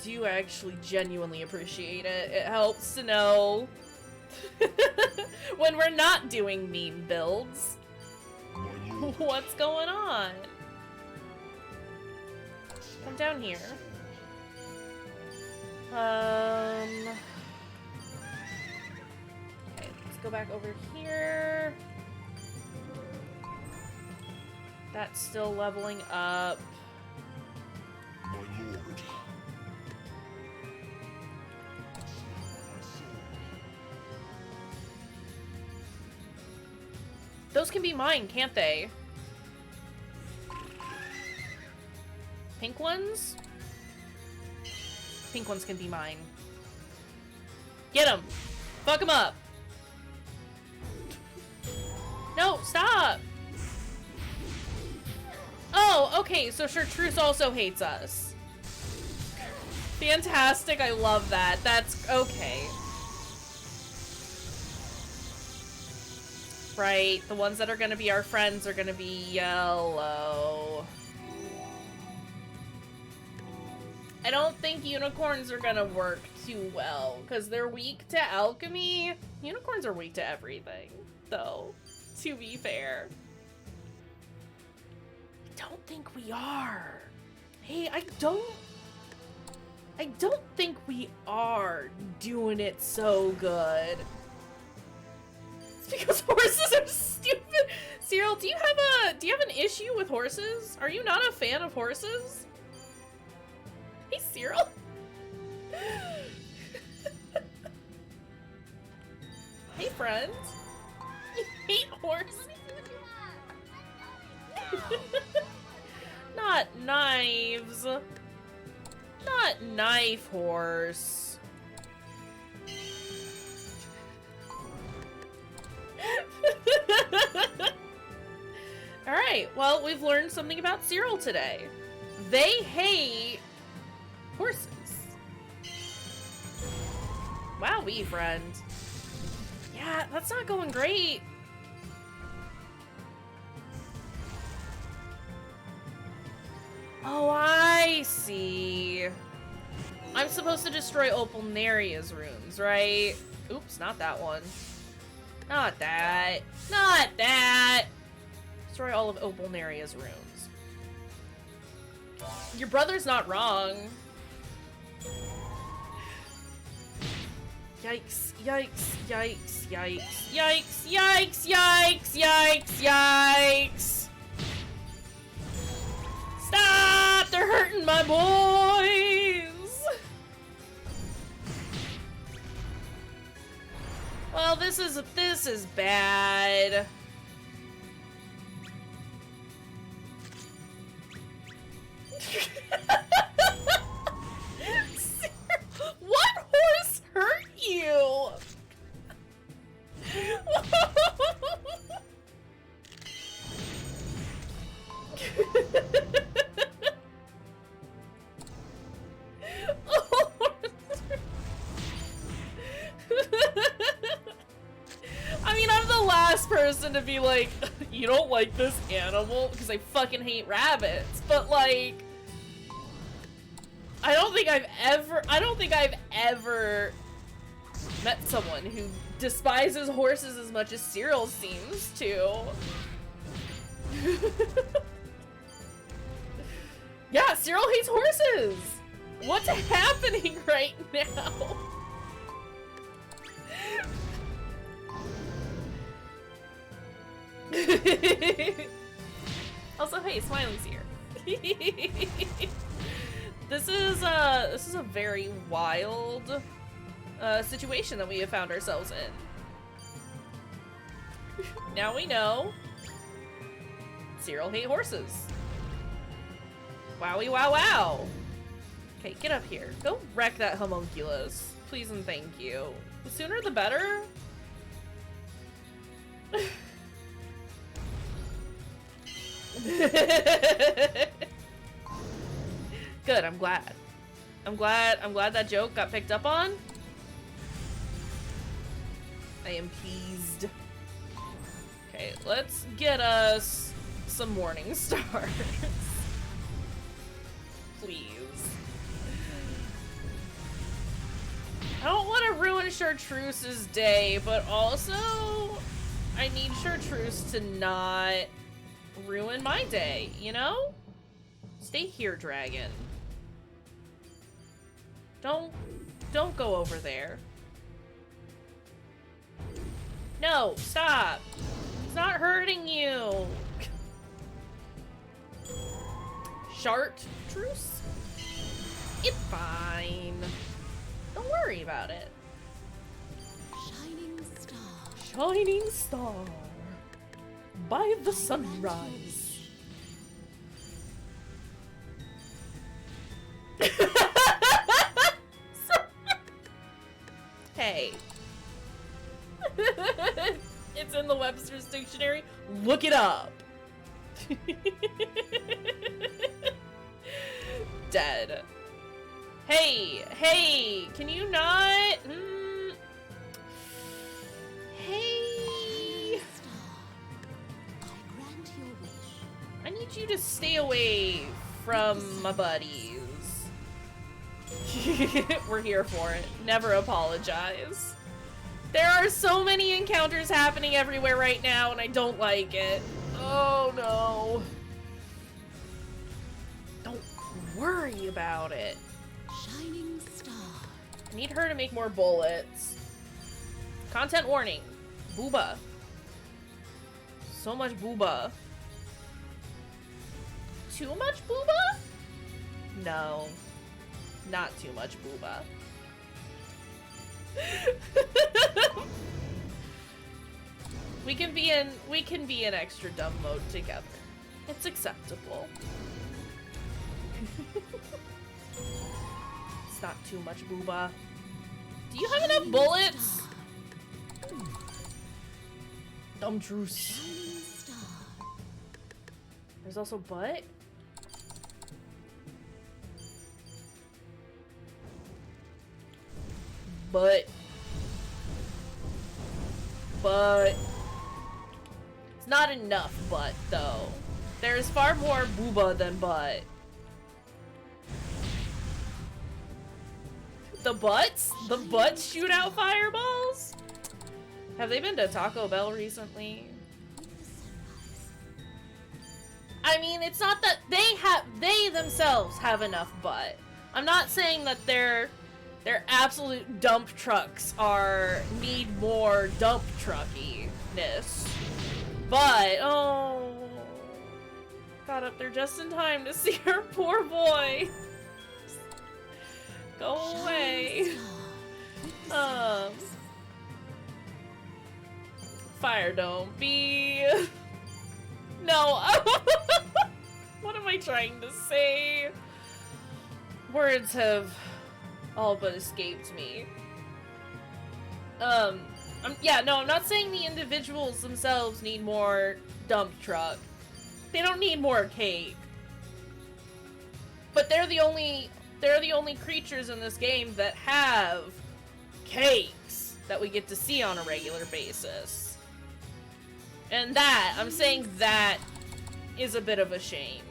Do actually genuinely appreciate it. It helps to know when we're not doing meme builds. What's going on? Come down here. Okay, let's go back over here. That's still leveling up. My lord. Those can be mine, can't they? Pink ones? Pink ones can be mine. Get him! Fuck him up! No, stop! Oh, okay, so Chartreuse also hates us. Fantastic, I love that. That's okay. Right, the ones that are gonna be our friends are gonna be yellow. I don't think unicorns are gonna work too well, because they're weak to alchemy. Unicorns are weak to everything, though, to be fair. I don't think we are. Hey, I don't think we are doing it so good. It's because horses are stupid. Cyril, do you have an issue with horses? Are you not a fan of horses? Hey, Cyril. Hey, friend. You hate horses? Not knives. Not knife horse. Alright, well, we've learned something about Cyril today. They hate horses. Wowee, friend. Yeah, that's not going great. Oh, I see. I'm supposed to destroy Opalneria's runes, right? Oops, not that one. Not that. Not that! Destroy all of Opalneria's runes. Your brother's not wrong. Yikes, yikes, yikes, yikes, yikes, yikes, yikes, yikes, yikes! Stop! They're hurting my boys! Well, this is bad. What horse hurt you? I mean, I'm the last person to be like, you don't like this animal? Because I fucking hate rabbits. But like, I don't think I've ever met someone who despises horses as much as Cyril seems to. Yeah, Cyril hates horses! What's happening right now? Also, hey, Smiley's here. This is a very wild situation that we have found ourselves in. Now we know Cyril hate horses. Wowie wow wow. Okay, get up here. Go wreck that homunculus. Please and thank you. The sooner the better. Good, I'm glad. I'm glad that joke got picked up on. I am pleased. Okay, let's get us some morning stars. Please. I don't want to ruin Chartreuse's day, but also I need Chartreuse to not ruin my day, you know? Stay here, dragon. Don't go over there. No, stop. It's not hurting you. Chartreuse? It's fine. Don't worry about it. Shining star. Shining star. By the sunrise. Hey. It's in the Webster's Dictionary. Look it up. Dead. Hey, can you not? Hey. I need you to stay away from my buddies. We're here for it. Never apologize. There are so many encounters happening everywhere right now, and I don't like it. Oh no. Don't worry about it. Shining star. I need her to make more bullets. Content warning. Booba. So much booba. Too much booba? No. Not too much booba. We can be in extra dumb mode together. It's acceptable. It's not too much booba. Do you have enough bullets? Dumb truce. There's also butt. But it's not enough butt though. There's far more booba than butt. The butts shoot out fireballs? Have they been to Taco Bell recently? I mean, it's not that they themselves have enough butt. I'm not saying that their absolute dump trucks need more dump truckiness. But, oh, got up there just in time to see her poor boy. Go away. Fire Dome B. No. What am I trying to say? Words have all but escaped me. Yeah, no, I'm not saying the individuals themselves need more dump truck. They don't need more cake. But they're the only creatures in this game that have cakes that we get to see on a regular basis. And I'm saying that is a bit of a shame.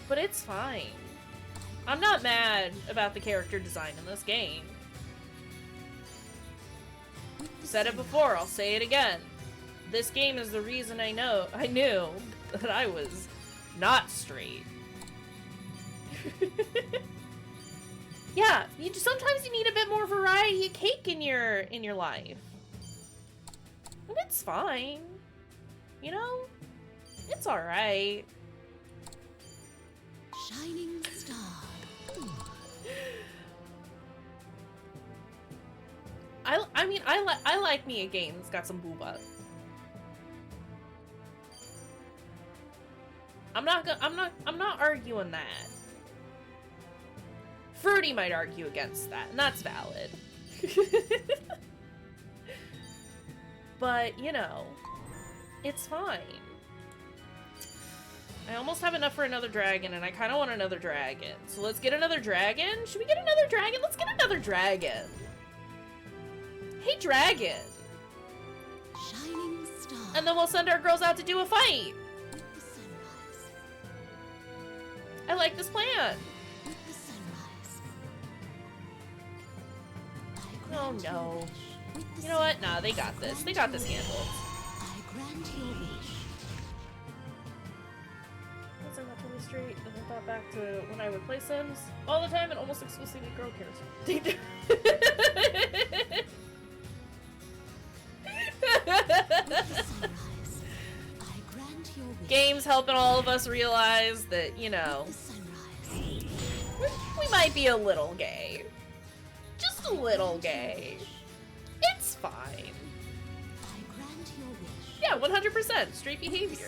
But it's fine. I'm not mad about the character design in this game. Said it before, I'll say it again. This game is the reason I knew that I was not straight. Yeah, sometimes you need a bit more variety of cake in your life. And it's fine. You know? It's alright. Shining star. I mean, I like me a game that's got some booba. I'm not arguing that. Fruity might argue against that, and that's valid. But, you know, it's fine. I almost have enough for another dragon, and I kind of want another dragon. So let's get another dragon. Should we get another dragon? Let's get another dragon. Hey, dragon. Shining star. And then we'll send our girls out to do a fight. With the sunrise. I like this plan. With the sunrise. I Oh grant your no. wish. With the You know what? sunrise. Nah, they got this. They got this handled. I grant your wish. Once I got to the street, and I thought back to when I would play Sims all the time and almost exclusively girl characters. With the sunrise. I grant your wish. Games helping all of us realize that, you know, With the sunrise. we might be a little gay. Just a little gay. It's fine. I grant your wish. Yeah, 100%. Straight With behavior.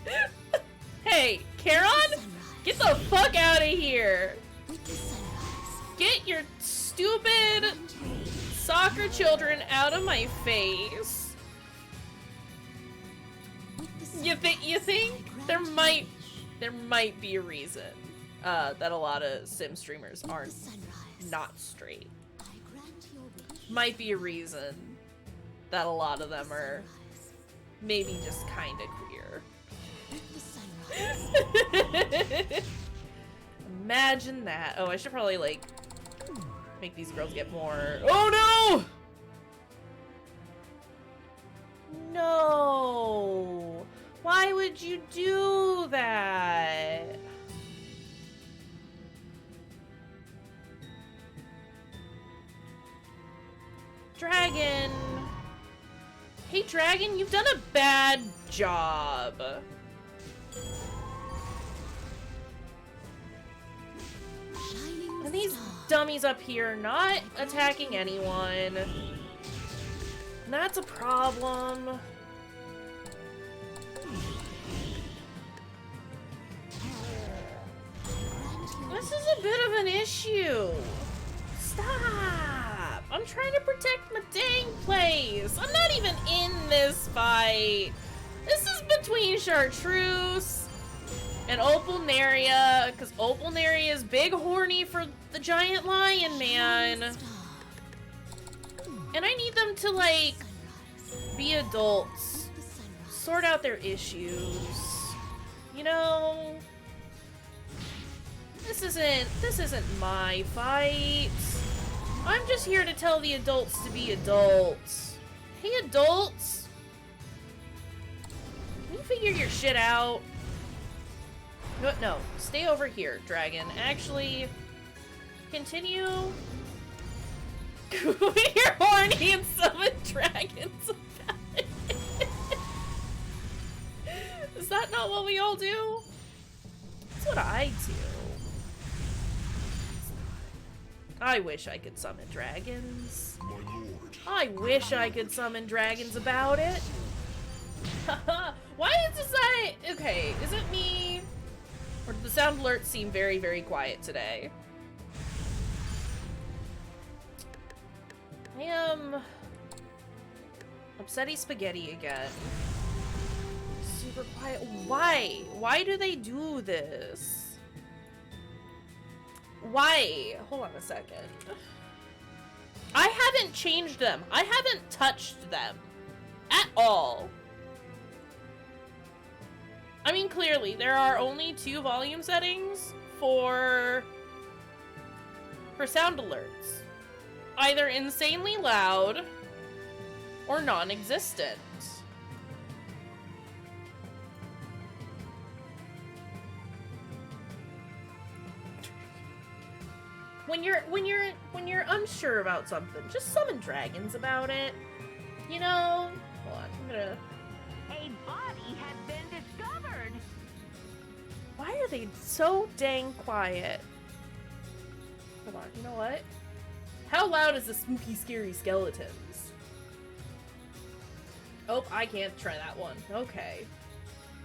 the sunrise. Hey, Charon, Sunrise. get the fuck out of here. With the sunrise. Get your stupid Grant your wish. soccer children out of my face. With the You think sunrise. I there grant your might wish. be a reason that a lot of Sim streamers With aren't the sunrise. not straight. I grant your wish. Might be a reason that a lot of them are Sunrise. maybe just kind of queer. With the sunrise. Imagine that. Oh, I should probably like make these girls get more. Oh no! No! Why would you do that? Dragon! Hey, Dragon, you've done a bad job. Shining And these star. dummies up here not attacking anyone. That's a problem. This is a bit of an issue. Stop! I'm trying to protect my dang place. I'm not even in this fight. This is between Chartreuse and Opalnaria, because Opalnaria is big horny for the giant lion man. And I need them to, like, be adults. Sort out their issues. You know? This isn't my fight. I'm just here to tell the adults to be adults. Hey, adults! Can you figure your shit out? No, stay over here, dragon. Actually, continue. You're horny and summon dragons about it. Is that not what we all do? That's what I do. I wish I could summon dragons. My lord. I wish I could summon dragons about it. Why is this I... Okay, is it me? Or do the sound alerts seem very, very quiet today? I am... Upsetty spaghetti again. Super quiet. Why? Why do they do this? Why? Hold on a second. I haven't changed them. I haven't touched them. At all. I mean, clearly, there are only 2 volume settings for sound alerts. Either insanely loud or non-existent. When you're unsure about something, just summon dragons about it. You know? Hold on, I'm gonna... A body has been discovered. Why are they so dang quiet? Hold on, you know what? How loud is the spooky, scary skeletons? Oh, I can't try that one. Okay.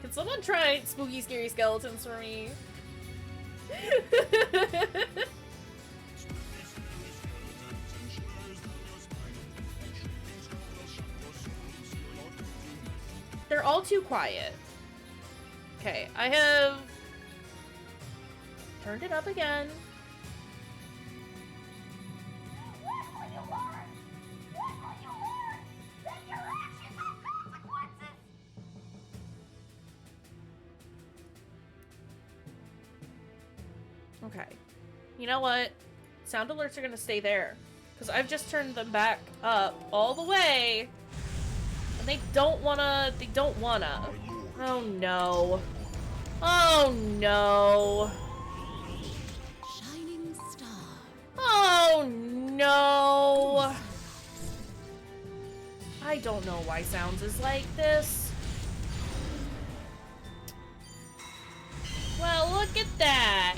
Can someone try spooky, scary skeletons for me? They're all too quiet. Okay, I have turned it up again. Okay. You know what? Sound alerts are gonna stay there. Because I've just turned them back up all the way. And they don't wanna. Oh no. Oh no. Shining star. Oh no. I don't know why Sounds is like this. Well, look at that.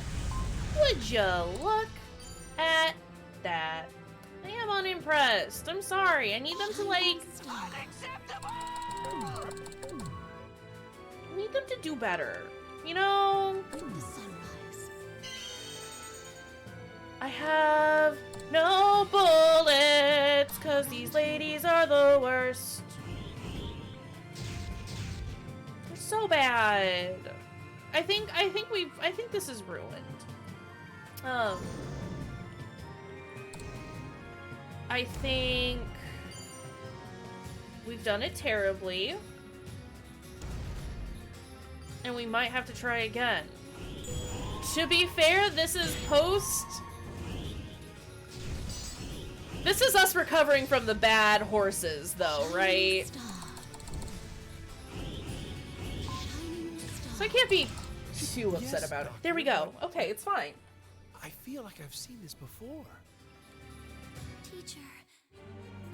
Would you look at that? I am unimpressed. I'm sorry. I need them to, like... I need them to do better. You know? The sunrise. I have no bullets, cause these ladies are the worst. They're so bad. I think this is ruined. I think we've done it terribly. And we might have to try again. To be fair, this is This is us recovering from the bad horses, though, right? So I can't be too upset about it. There we go. Okay, it's fine. I feel like I've seen this before. Teacher,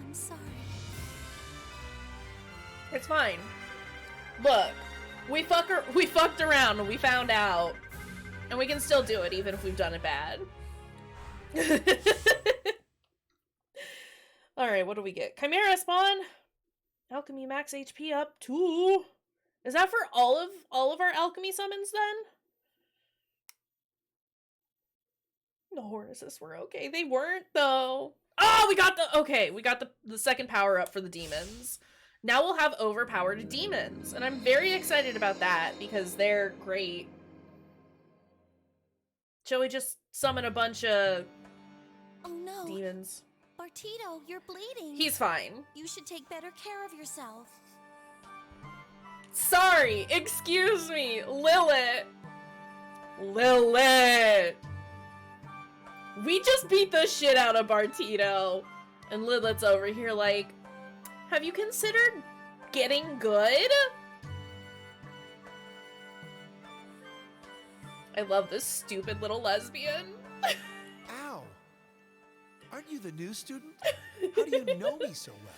I'm sorry. It's fine. Look, we fucked around and we found out. And we can still do it even if we've done it bad. Alright, what do we get? Chimera spawn! Alchemy max HP up 2. Is that for all of our alchemy summons then? The Horuses were okay. They weren't though. Oh, we got the second power up for the demons. Now we'll have overpowered demons, and I'm very excited about that because they're great. Shall we just summon a bunch of Oh no. demons? Bartito, you're bleeding. He's fine. You should take better care of yourself. Sorry, excuse me, Lilith. Lilith. We just beat the shit out of Bartito. And Lilith's over here like, have you considered getting good? I love this stupid little lesbian. Ow! Aren't you the new student? How do you know me so well?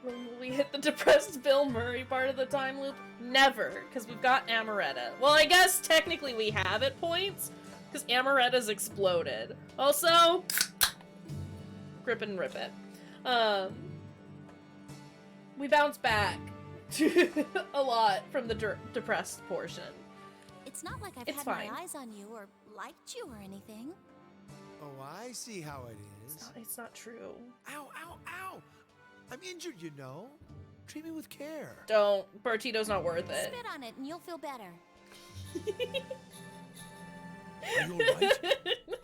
When will we hit the depressed Bill Murray part of the time loop? Never, because we've got Amaretta. Well, I guess technically we have at points, because Amaretta's exploded. Also, grip and rip it. We bounce back a lot from the depressed portion. It's not like I've It's had fine. my eyes on you or liked you or anything. Oh, I see how it is. It's not true. Ow, ow, ow! I'm injured, you know. Treat me with care. Don't. Bartito's not worth it. Spit on it and you'll feel better. Are you alright?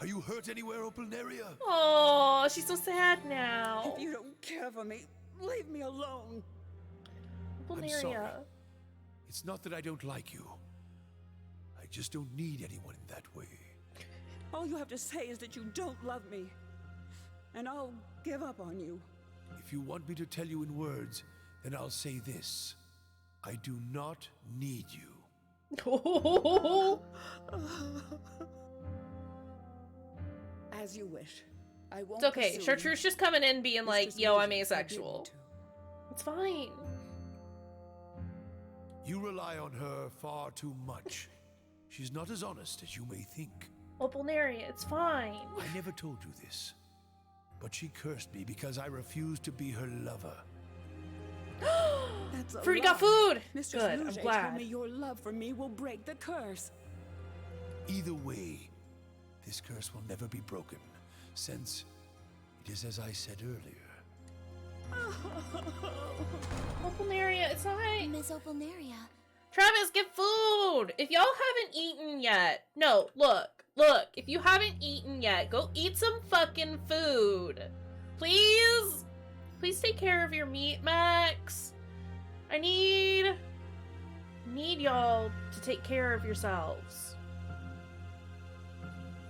Are you hurt anywhere, Opalneria? Oh, she's so sad now. If you don't care for me, leave me alone. I'm sorry. Bulgaria. It's not that I don't like you. I just don't need anyone in that way. All you have to say is that you don't love me. And I'll give up on you. If you want me to tell you in words, then I'll say this. I do not need you. As you wish. I won't. It's okay. pursue Chartreuse just coming in being like, Mistress yo, I'm Maisie asexual. forbid me It's fine. You rely on her far too much. She's not as honest as you may think. Opalneria, it's fine. I never told you this, but she cursed me because I refused to be her lover. That's a Fruity lie. got food! Mistress Good, I'm Rouge glad. told me your love for me will break the curse. Either way, this curse will never be broken, since it is as I said earlier. Opalneria, it's alright. Miss Opalneria, Travis, get food! If y'all haven't eaten yet, no, look, if you haven't eaten yet, go eat some fucking food. Please? Please take care of your meat, Max. I need y'all to take care of yourselves.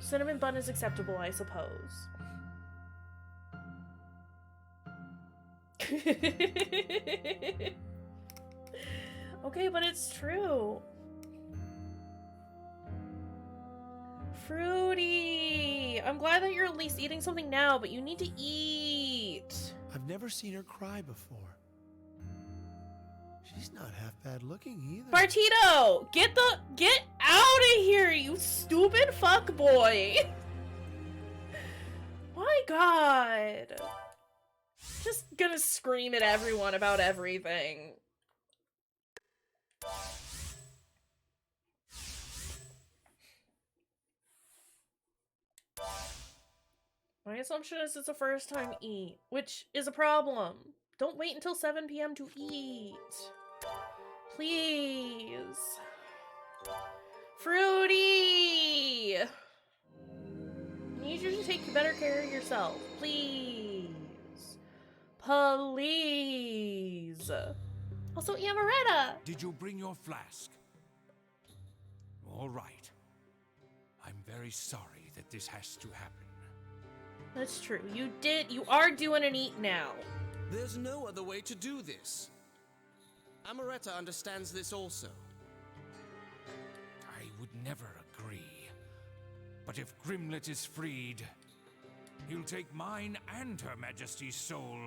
Cinnamon bun is acceptable, I suppose. Okay, but it's true. Fruity! I'm glad that you're at least eating something now, but you need to eat. I've never seen her cry before. She's not half bad looking either. Bartito! Get out of here, you stupid fuck boy! My god. Just gonna scream at everyone about everything. My assumption is it's a first time eat, which is a problem. Don't wait until 7 p.m. to eat. Please. Fruity! I need you to take better care of yourself. Please. Please. Also, Amaretta! Did you bring your flask? All right. I'm very sorry that this has to happen. That's true. You are doing an eat now. There's no other way to do this. Amaretta understands this also. I would never agree. But if Grimlet is freed, he'll take mine and Her Majesty's soul.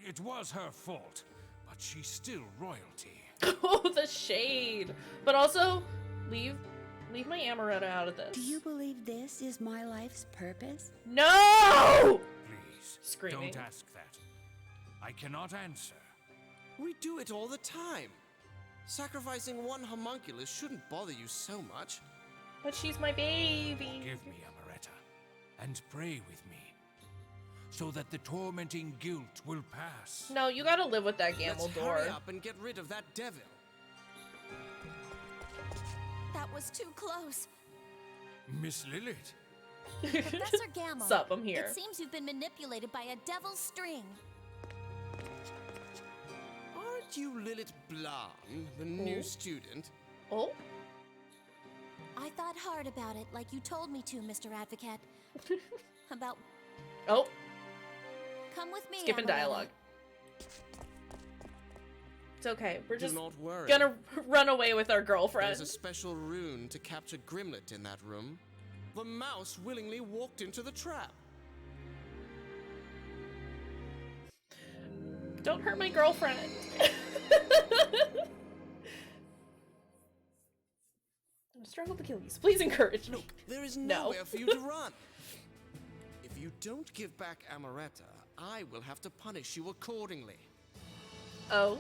It was her fault, but she's still royalty. Oh, the shade. But also, leave my Amaretta out of this. Do you believe this is my life's purpose? No! Please, Screaming. don't ask that. I cannot answer. We do it all the time. Sacrificing one homunculus shouldn't bother you so much. But she's my baby. Give me, Amaretta, and pray with me, so that the tormenting guilt will pass. No, you gotta live with that Let's Gamble hurry door. up and get rid of that devil. That was too close. Miss Lilith, Professor Gamma. Sup, I'm here. It seems you've been manipulated by a devil's string. Aren't you Lilith Blan, the new student? Oh? I thought hard about it, like you told me to, Mr. Advocate. About... Oh, Come with me, skipping Amaretta. dialogue. It's okay. We're just Do not worry. gonna run away with our girlfriend. There's a special rune to capture Grimlet in that room. The mouse willingly walked into the trap. Don't hurt my girlfriend. I'm struggled Achilles. Please encourage me. Look, there is No. nowhere for you to run. If you don't give back Amaretta, I will have to punish you accordingly. Oh,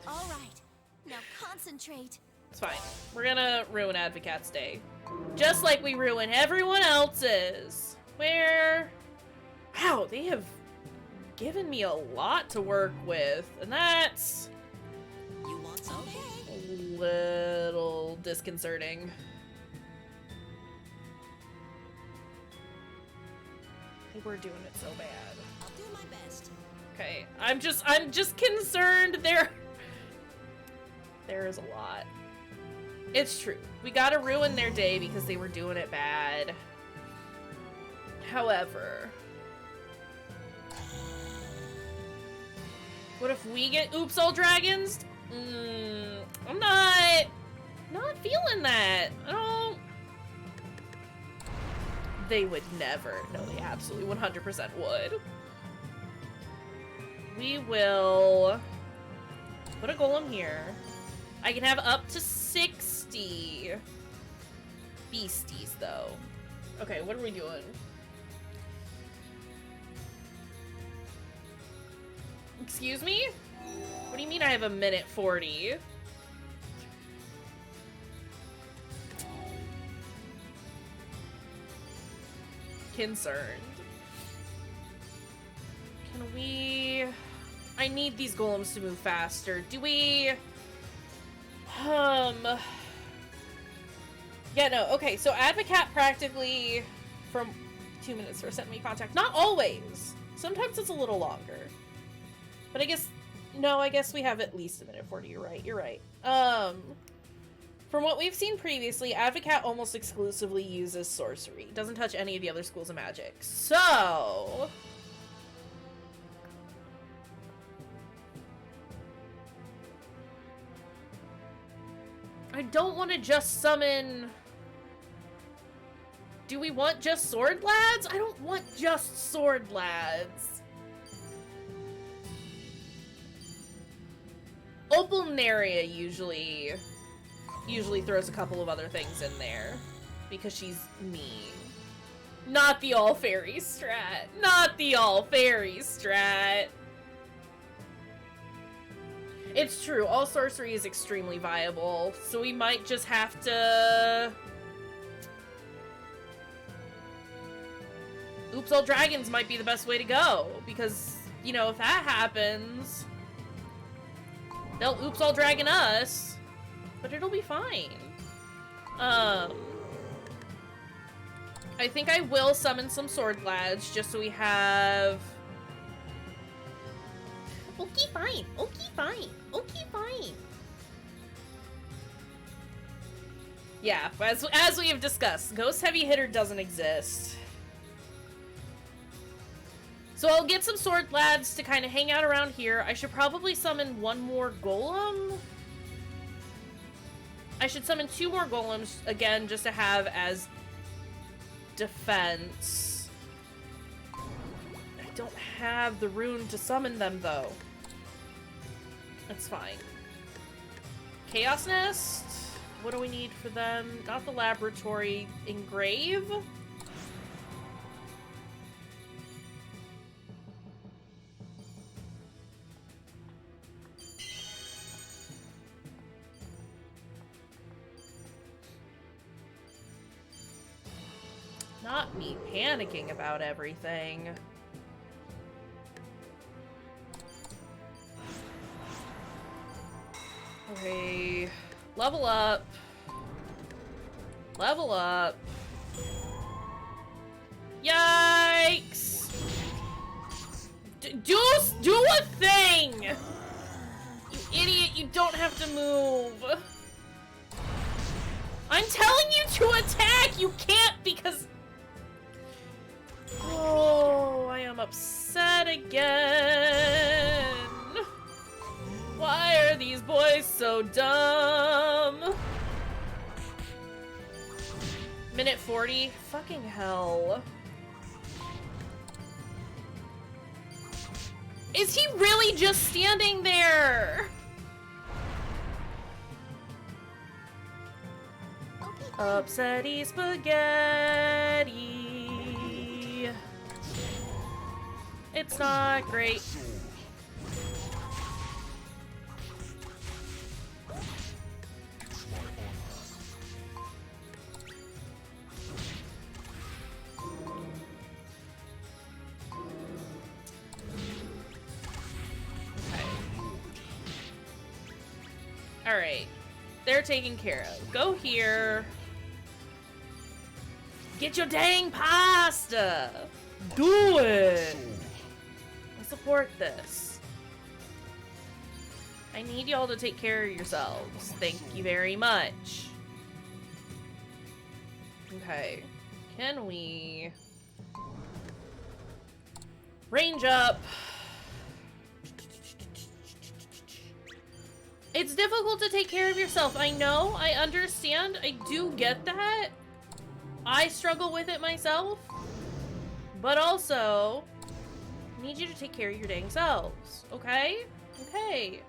All right. Now concentrate. it's fine. We're gonna ruin Advocate's day. Just like we ruin everyone else's. Wow, they have given me a lot to work with, and that's You want some? a little disconcerting. We're doing it so bad. I'll do my best. Okay, I'm just concerned there is a lot. It's true. We gotta ruin their day because they were doing it bad. However, what if we get oops all dragons? I'm not feeling that. I don't. They would never. No, they absolutely 100% would. We will put a golem here. I can have up to 60 beasties, though. Okay, what are we doing? Excuse me? What do you mean I have a minute 40? Concerned. Can we... I need these golems to move faster. Do we Yeah, no, okay, so Advocat practically from 2 minutes for sending me contact. Not always. Sometimes it's a little longer. But I guess, no, I guess we have at least a minute 40, you're right. From what we've seen previously, Advocat almost exclusively uses sorcery. Doesn't touch any of the other schools of magic. So... I don't want to just summon... Do we want just sword lads? I don't want just sword lads. Opalnaria usually throws a couple of other things in there because she's mean. Not the all fairy strat. Not the all fairy strat. It's true, all sorcery is extremely viable, so we might just have to... Oops, all dragons might be the best way to go, because, you know, if that happens, they'll oops all dragon us, but it'll be fine. I think I will summon some sword lads, just so we have... Okay, fine. Okay, fine. Okay, fine. Yeah, as we have discussed, Ghost Heavy Hitter doesn't exist. So I'll get some sword lads to kind of hang out around here. I should probably summon one more golem. I should summon 2 more golems, again, just to have as defense. I don't have the rune to summon them, though. That's fine. Chaos Nest? What do we need for them? Got the laboratory. Engrave? Not me panicking about everything. Okay, level up. Level up. Yikes! Do a thing! You idiot, you don't have to move. I'm telling you to attack! You can't because... Oh, I am upset again. Why are these boys so dumb? Minute 40? Fucking hell. Is he really just standing there? Upsetty spaghetti. It's not great. Alright. They're taken care of. Go here. Get your dang pasta! Do it! I support this. I need y'all to take care of yourselves. Thank you very much. Okay. Can we... range up? It's difficult to take care of yourself. I know. I understand. I do get that. I struggle with it myself. But also, I need you to take care of your dang selves. Okay? Okay.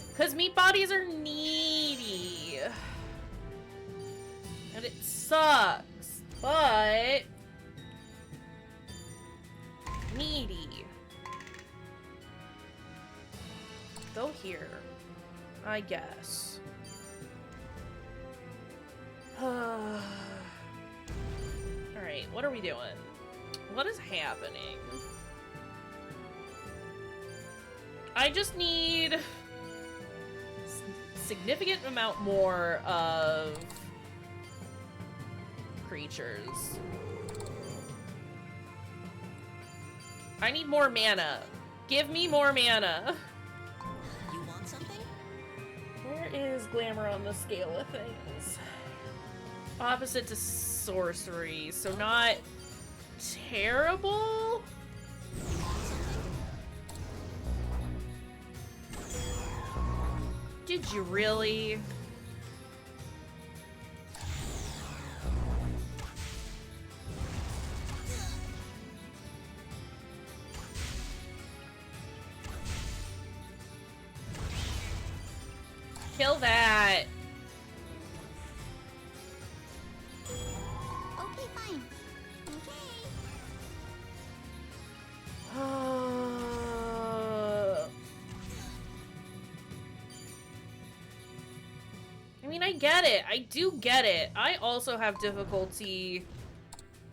Because meat bodies are needy. And it sucks. But... needy. Go here. I guess. Alright, what are we doing? What is happening? I just need significant amount more of creatures. I need more mana. Give me more mana. You want something? Where is glamour on the scale of things? Opposite to sorcery, so not terrible. Did you really? Kill that. Okay, fine. Okay. I mean, I get it. I do get it. I also have difficulty,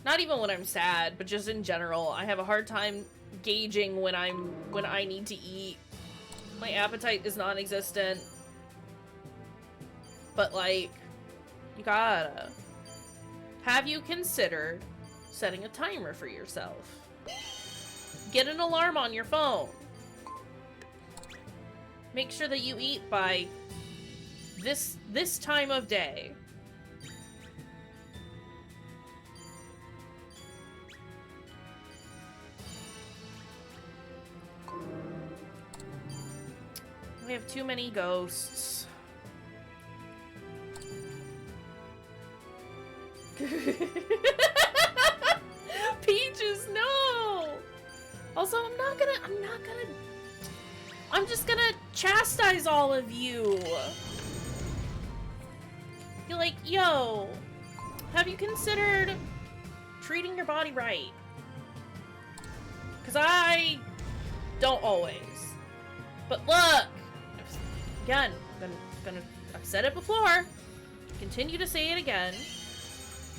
not even when I'm sad, but just in general. I have a hard time gauging when I need to eat. My appetite is non-existent. But like, you gotta. Have you considered setting a timer for yourself? Get an alarm on your phone. Make sure that you eat by this time of day. We have too many ghosts. Peaches, no! Also, I'm just gonna chastise all of you. You're like, yo, have you considered treating your body right? Because I don't always. But look, again, I've said it before, continue to say it again.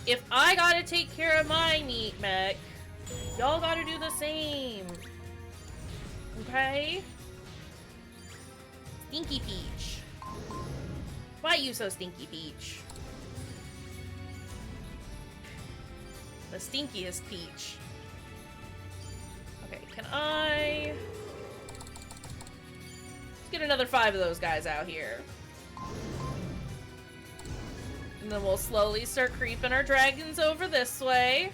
If I gotta take care of my meat mech, y'all gotta do the same. Okay? Stinky Peach. Why you so stinky, Peach? The stinkiest Peach. Okay, can I... Let's get another 5 of those guys out here. And then we'll slowly start creeping our dragons over this way.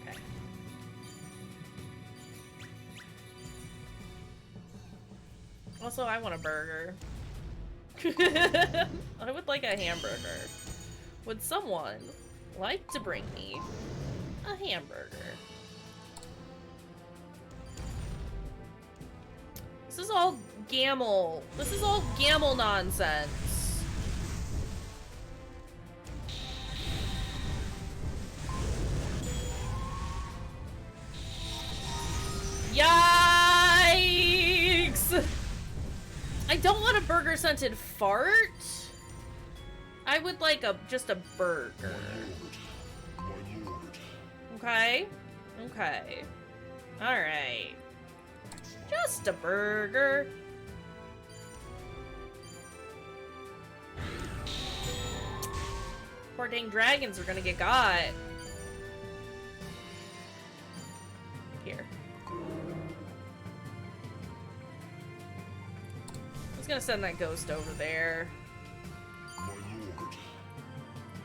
Okay. Also, I want a burger. I would like a hamburger. Would someone like to bring me a hamburger? This is all gamble. This is all gamble nonsense. Yikes! I don't want a burger scented fart. I would like just a burger. My lord. Okay. Okay. Alright. Just a burger. Poor dang dragons are gonna get got. Here. I was gonna send that ghost over there. My lord.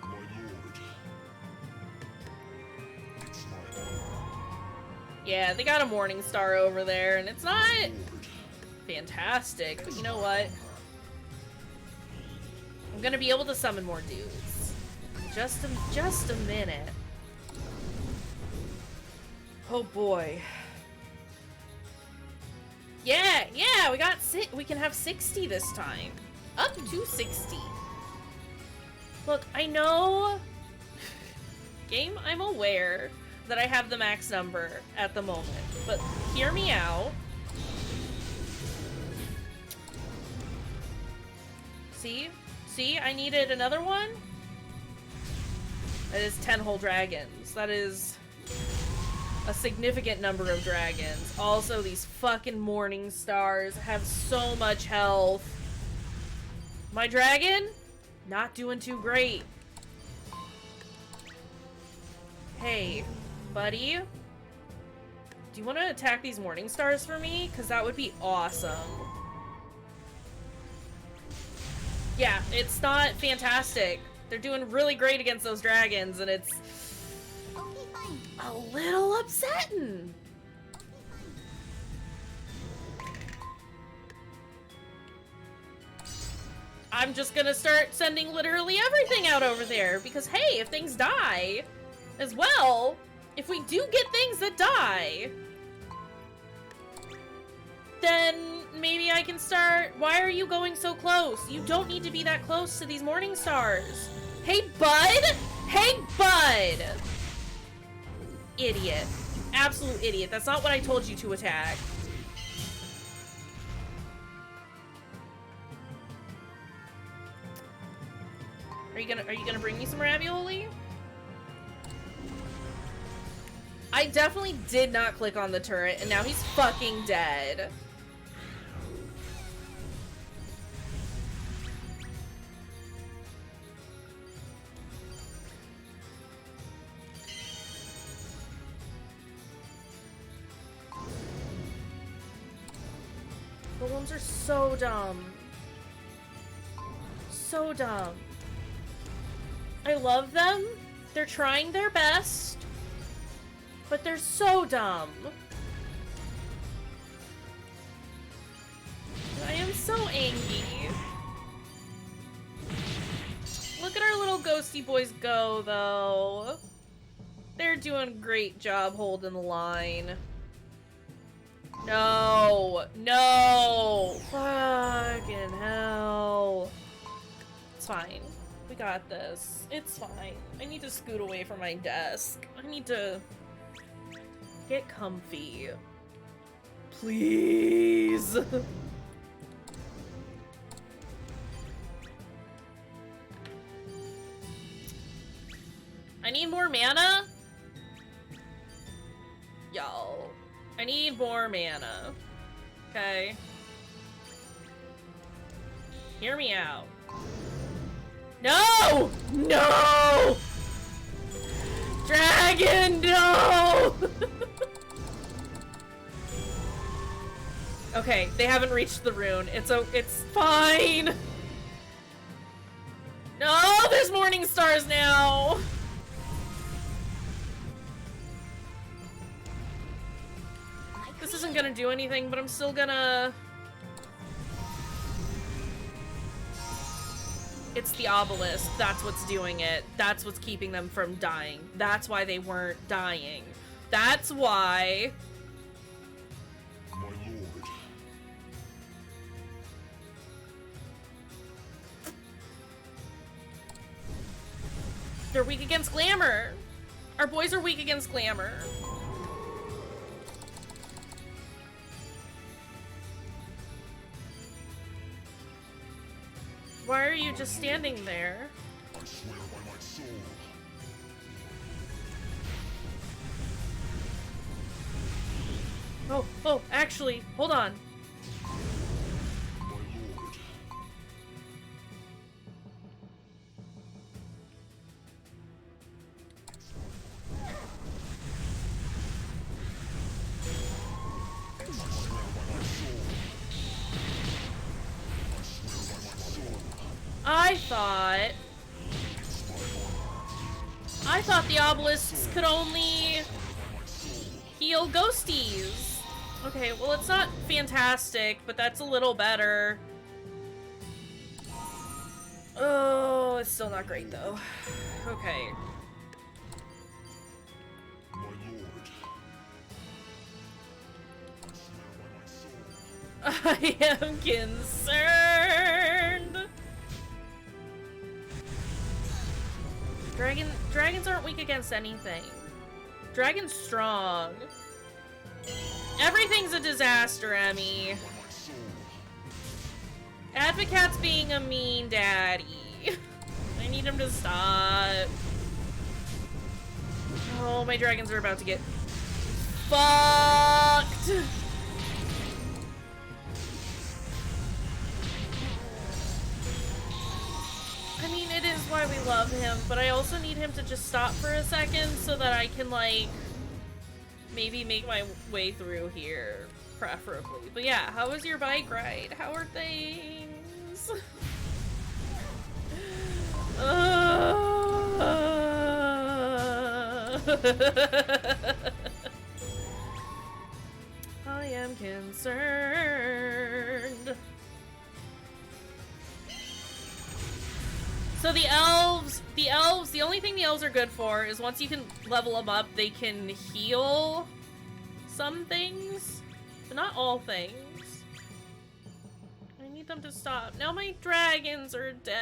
My lord. It's my honor. Yeah, they got a morning star over there, and it's not fantastic, but you know what? I'm gonna be able to summon more dudes. Just a minute. Oh boy. Yeah, we can have 60 this time. Up to 60. Look, I know... Game, I'm aware that I have the max number at the moment, but hear me out. See? See, I needed another one? That is 10 whole dragons. That is a significant number of dragons. Also, these fucking morning stars have so much health. My dragon? Not doing too great. Hey, buddy? Do you want to attack these morning stars for me? Because that would be awesome. Yeah, it's not fantastic. They're doing really great against those dragons, and it's a little upsetting. I'm just gonna start sending literally everything out over there, because hey, if things die as well, if we do get things that die, then maybe I can start. Why are you going so close? You don't need to be that close to these morning stars. Hey, bud! Hey, bud! Idiot. Absolute idiot. That's not what I told you to attack. Are you gonna bring me some ravioli? I definitely did not click on the turret, and now he's fucking dead. The ones are so dumb. So dumb. I love them. They're trying their best. But they're so dumb. I am so angry. Look at our little ghosty boys go, though. They're doing a great job holding the line. No! No! Fucking hell. It's fine. We got this. It's fine. I need to scoot away from my desk. I need to get comfy. Please! I need more mana? Y'all. I need more mana. Okay. Hear me out. No! No! Dragon, no! Okay, they haven't reached the rune. It's fine. No, there's morning stars now. This isn't gonna do anything, but I'm still gonna... It's the obelisk. That's what's doing it. That's what's keeping them from dying. That's why they weren't dying. That's why... My lord. They're weak against glamour. Our boys are weak against glamour. Why are you just standing there? I swear by my soul. Oh, actually, hold on. My lord. I thought the obelisks could only heal ghosties. Okay, well, it's not fantastic, but that's a little better. Oh, it's still not great, though. Okay. My lord. I am concerned. Dragons aren't weak against anything. Dragon's strong. Everything's a disaster, Emmy. Advocat's being a mean daddy. I need him to stop. Oh, my dragons are about to get fucked. I mean, it is why we love him, but I also need him to just stop for a second so that I can, like, maybe make my way through here, preferably. But yeah, how was your bike ride? How are things? I am concerned. So the elves, the only thing the elves are good for is once you can level them up, they can heal some things, but not all things. I need them to stop. Now my dragons are dead.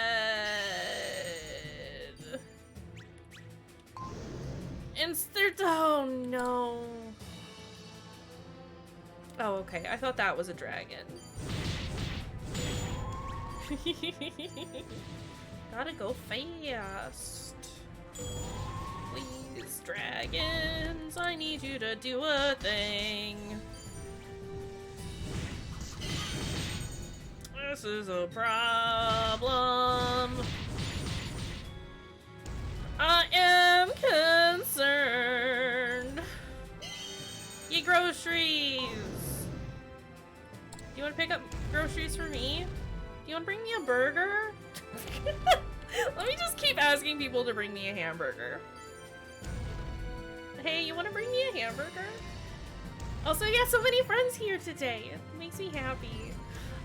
And they're, oh no. Oh, okay. I thought that was a dragon. Gotta go fast. Please, dragons, I need you to do a thing. This is a problem. I am concerned. Ye groceries. Do you want to pick up groceries for me? Do you want to bring me a burger? Let me just keep asking people to bring me a hamburger. Hey, you want to bring me a hamburger? Also, yeah, so many friends here today. It makes me happy.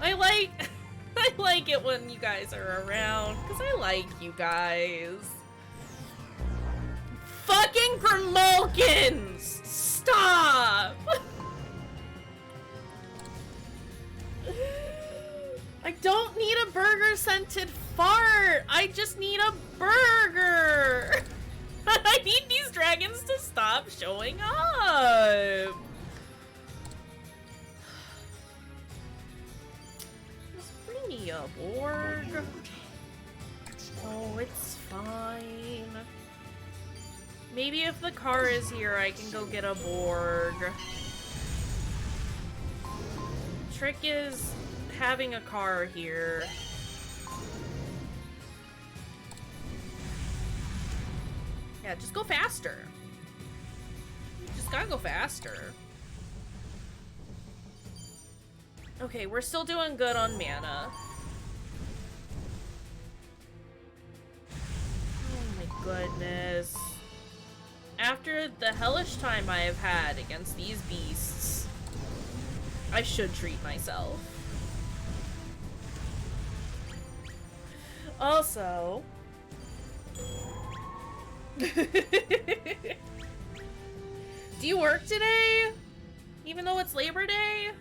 I like it when you guys are around, because I like you guys. Fucking Grimulkins! Stop! I don't need a burger-scented fart! I just need a burger! I need these dragons to stop showing up! Just bring me a Borg. Oh, it's fine. Maybe if the car is here, I can go get a Borg. Trick is having a car here. Yeah, just go faster. You just gotta go faster. Okay, we're still doing good on mana. Oh my goodness. After the hellish time I have had against these beasts, I should treat myself. Also... Do you work today? Even though it's Labor Day?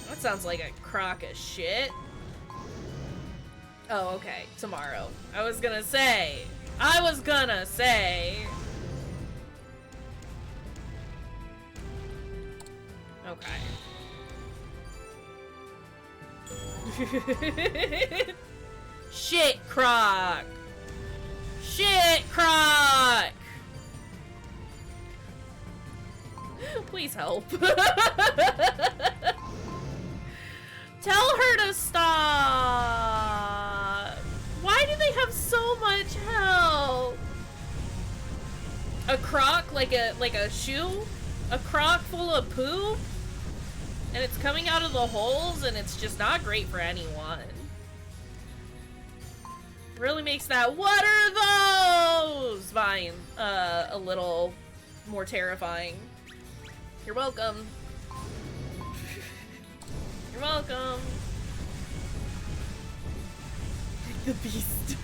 That sounds like a crock of shit. Oh, okay. Tomorrow. I was gonna say. Okay. Shit, croc! Shit, croc! Please help. Tell her to stop! Why do they have so much help? A croc, like a shoe? A croc full of poop? And it's coming out of the holes and it's just not great for anyone. Really makes that "what are those" vine a little more terrifying. You're welcome. You're welcome. The beast.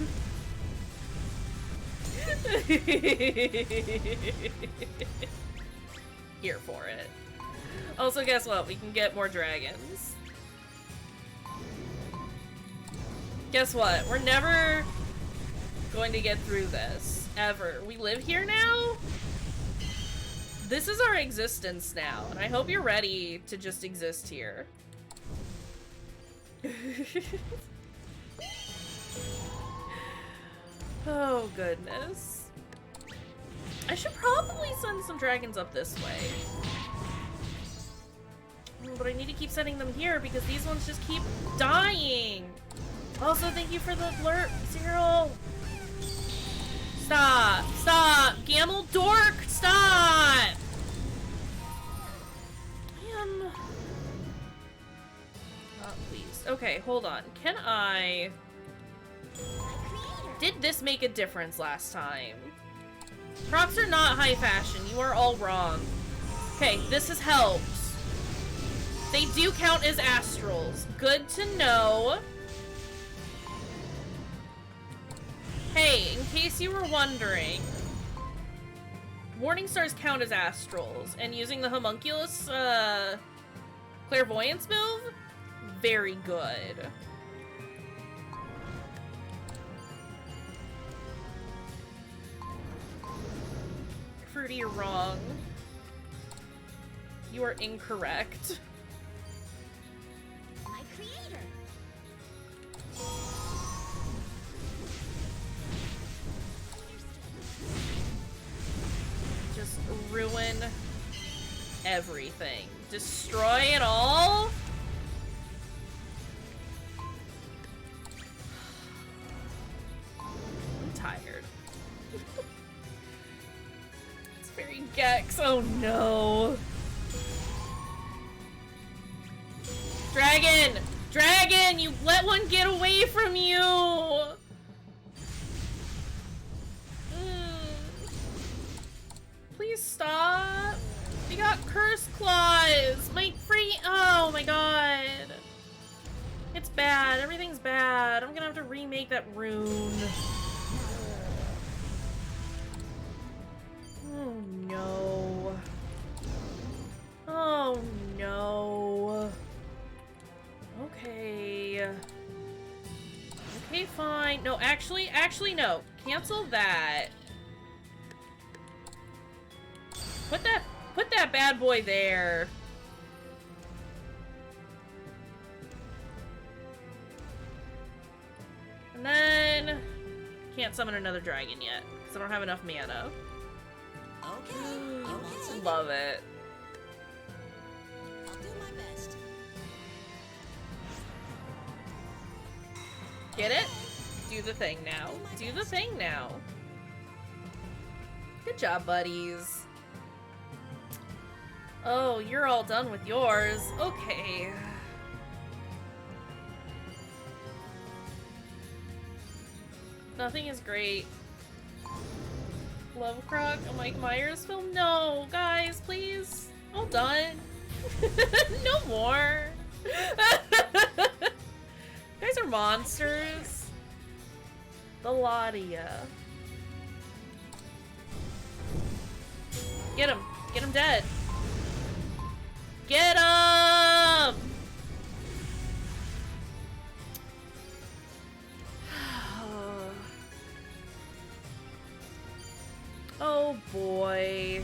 Here for it. Also, guess what? We can get more dragons. Guess what? We're never going to get through this. Ever. We live here now? This is our existence now, and I hope you're ready to just exist here. Oh, goodness. I should probably send some dragons up this way. But I need to keep sending them here because these ones just keep dying. Also, thank you for the alert, Cyril. Stop. Stop. Gamble dork. Stop. Man. Please. Okay, hold on. Can I... Did this make a difference last time? Crocs are not high fashion. You are all wrong. Okay, this has helped. They do count as astrals. Good to know. Hey, in case you were wondering, Morning Stars count as astrals, and using the homunculus clairvoyance move, very good. Fruity, you're wrong. You are incorrect. My creator. Just ruin everything. Destroy it all? I'm tired. It's very Gex. Oh no. Dragon! Dragon! You let one get away from you! Please stop. We got curse claws. My free. Oh my god. It's bad. Everything's bad. I'm gonna have to remake that rune. Oh no. Oh no. Okay. Okay, fine. No, actually, no. Cancel that. Put that bad boy there. And then can't summon another dragon yet because I don't have enough mana. Okay. Love it. I'll do my best. Get it? Do the thing now. Do the thing now. Good job, buddies. Oh, you're all done with yours. Okay. Nothing is great. Love Croc, a Mike Myers film? No, guys, please. All done. No more. You guys are monsters. The Ladia. Get him. Get him dead. Get him! Oh boy.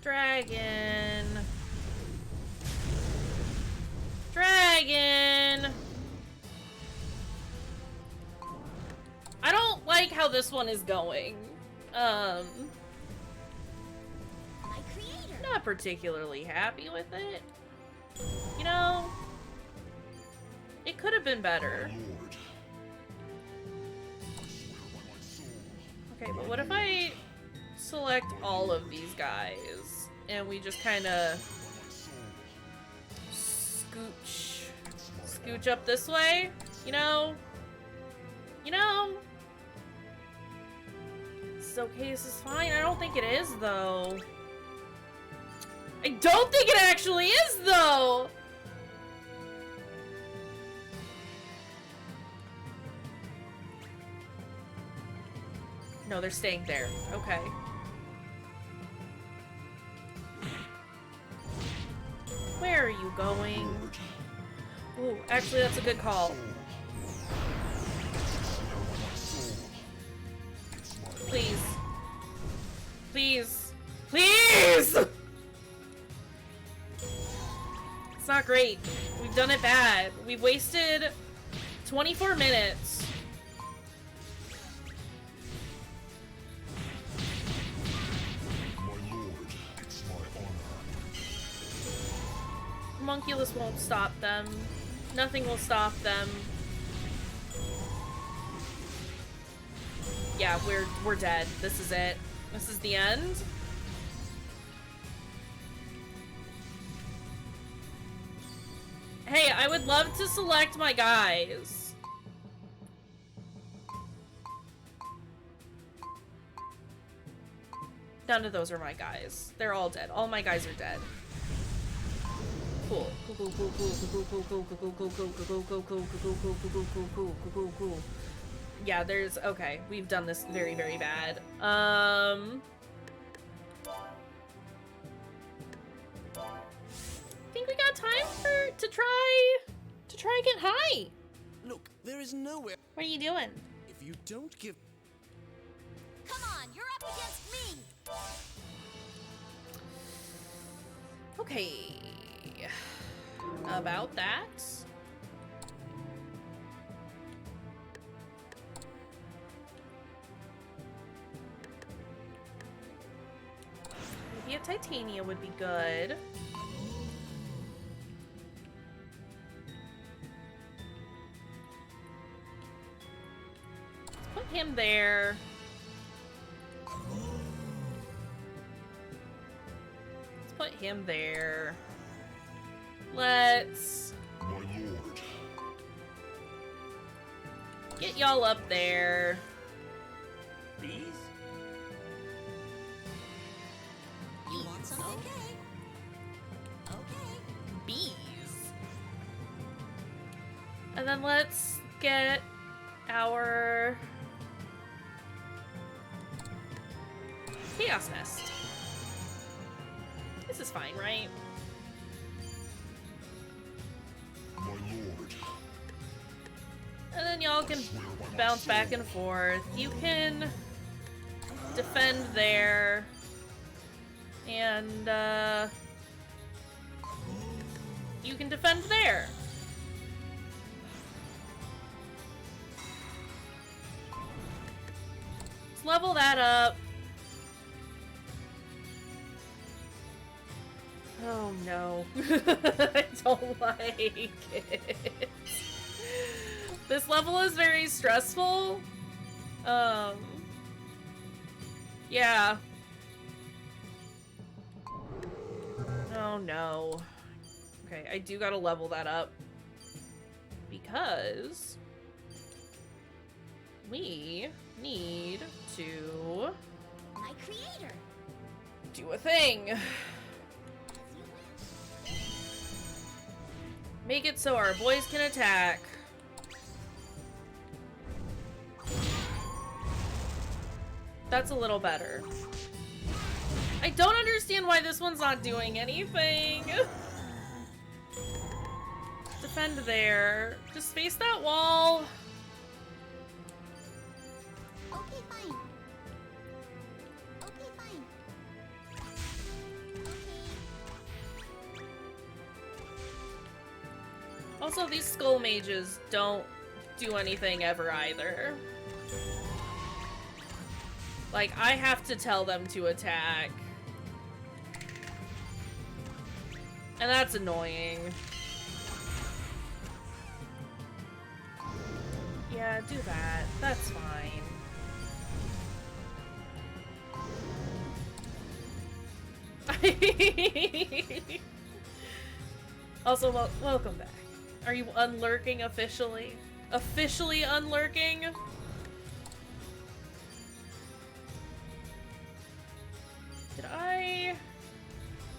Dragon. Dragon. I don't like how this one is going. My creator. Not particularly happy with it. You know, it could have been better. Okay, but what if I select all of these guys and we just kind of scooch up this way? You know? It's okay, this is fine. I don't think it is, though. I don't think it actually is, though! No, they're staying there. Okay. Where are you going? Ooh, actually, that's a good call. Please. Please. Please! It's not great. We've done it bad. We've wasted 24 minutes. My lord, it's my honor. Homunculus won't stop them. Nothing will stop them. Yeah, we're dead. This is it. This is the end. Hey, I would love to select my guys. None of those are my guys. They're all dead. All my guys are dead. Cool. Cool. Yeah, there's okay. We've done this very, very bad. Think we got time to try get high. Look, there is nowhere. What are you doing? If you don't give. Come on, you're up against me. Okay. About that. Maybe a Titania would be good. Let's put him there. Let's put him there. Let's My lord. get y'all up there. Please? You want something? Okay. Okay. Bees. And then let's get our Chaos Nest. This is fine, right? My lord. And then y'all can bounce back and forth. You can defend there. And, you can defend there. Let's level that up. Oh no. I don't like it. This level is very stressful. Yeah. Oh no. Okay, I do gotta level that up. Because we need to My creator. do a thing. Make it so our boys can attack. That's a little better. I don't understand why this one's not doing anything. Defend there. Just face that wall. Okay, fine. Okay, fine. Also, these skull mages don't do anything ever either. Like, I have to tell them to attack. And that's annoying. Yeah, do that. That's fine. Also, welcome back. Are you unlurking officially? Officially unlurking? Did I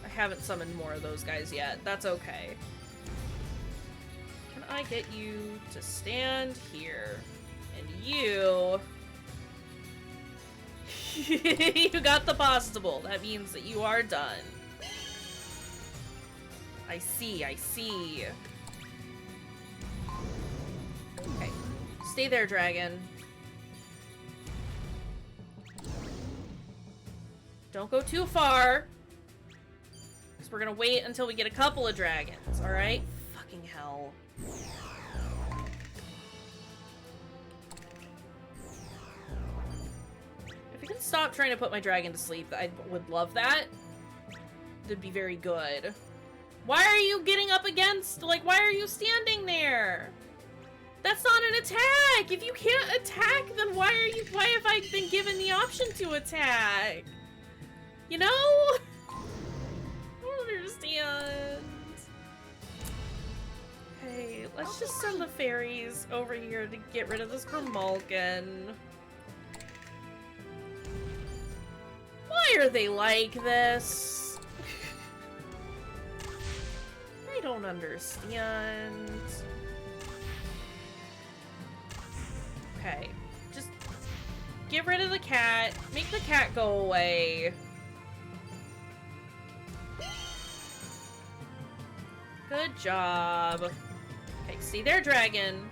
haven't summoned more of those guys yet. That's okay. Can I get you to stand here? And you... you got the possible. That means that you are done. I see, I see. Okay. Stay there, dragon. Don't go too far. Because We're gonna wait until we get a couple of dragons, alright? Fucking hell. If we can stop trying to put my dragon to sleep, I would love that. That'd be very good. Why are you getting up against? Like, why are you standing there? That's not an attack! If you can't attack, then why have I been given the option to attack? You know? I don't understand. Hey, let's just send the fairies over here to get rid of this Grimalkin. Why are they like this? I don't understand. Okay, just get rid of the cat. Make the cat go away. Good job. Okay, stay there, dragon.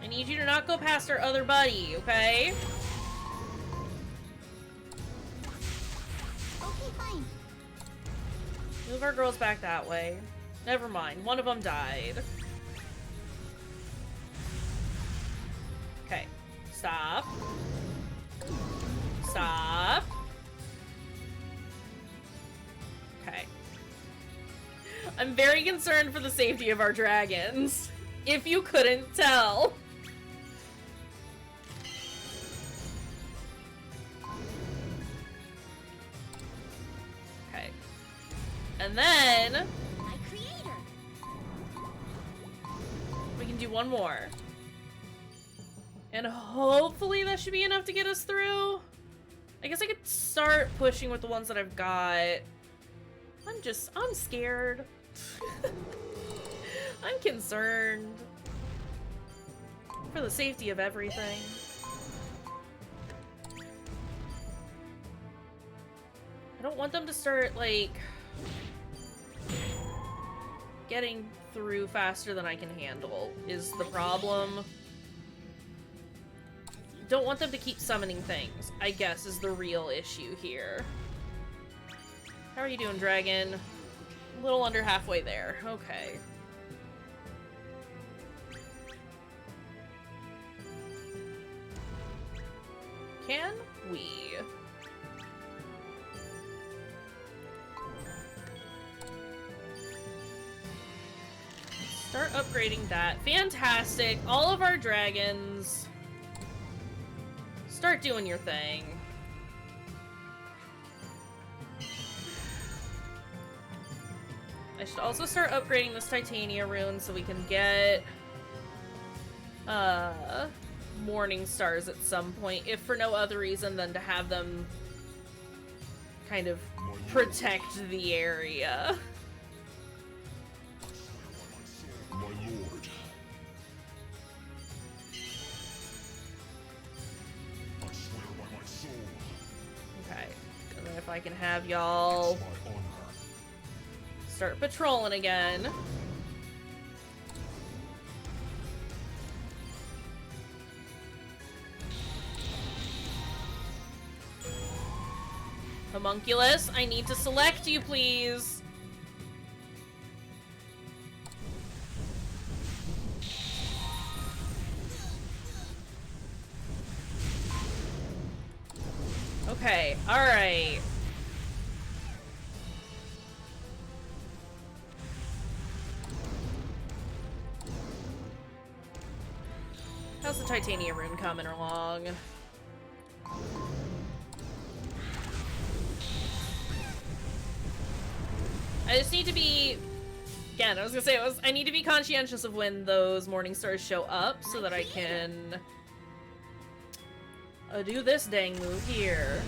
I need you to not go past our other buddy, okay? Okay, fine. Move our girls back that way. Never mind, one of them died. Okay, stop. Stop. Okay. I'm very concerned for the safety of our dragons, if you couldn't tell. Okay. And then My creator. we can do one more. And hopefully that should be enough to get us through. I guess I could start pushing with the ones that I've got. I'm scared. I'm concerned for the safety of everything. I don't want them to start, like, getting through faster than I can handle, is the problem. Don't want them to keep summoning things, I guess, is the real issue here. How are you doing, dragon? A little under halfway there. Okay. Can we? Start upgrading that. Fantastic. All of our dragons. Start doing your thing. I should also start upgrading this Titania rune so we can get Morning Stars at some point, if for no other reason than to have them kind of protect the area. My lord. I swear by my soul. Okay, and then if I can have y'all My honor. start patrolling again. Homunculus, I need to select you, please. Okay, alright. How's the Titania rune coming along? I just need to be... Again, I was gonna say, I need to be conscientious of when those Morning Stars show up so that I can do this dang move here.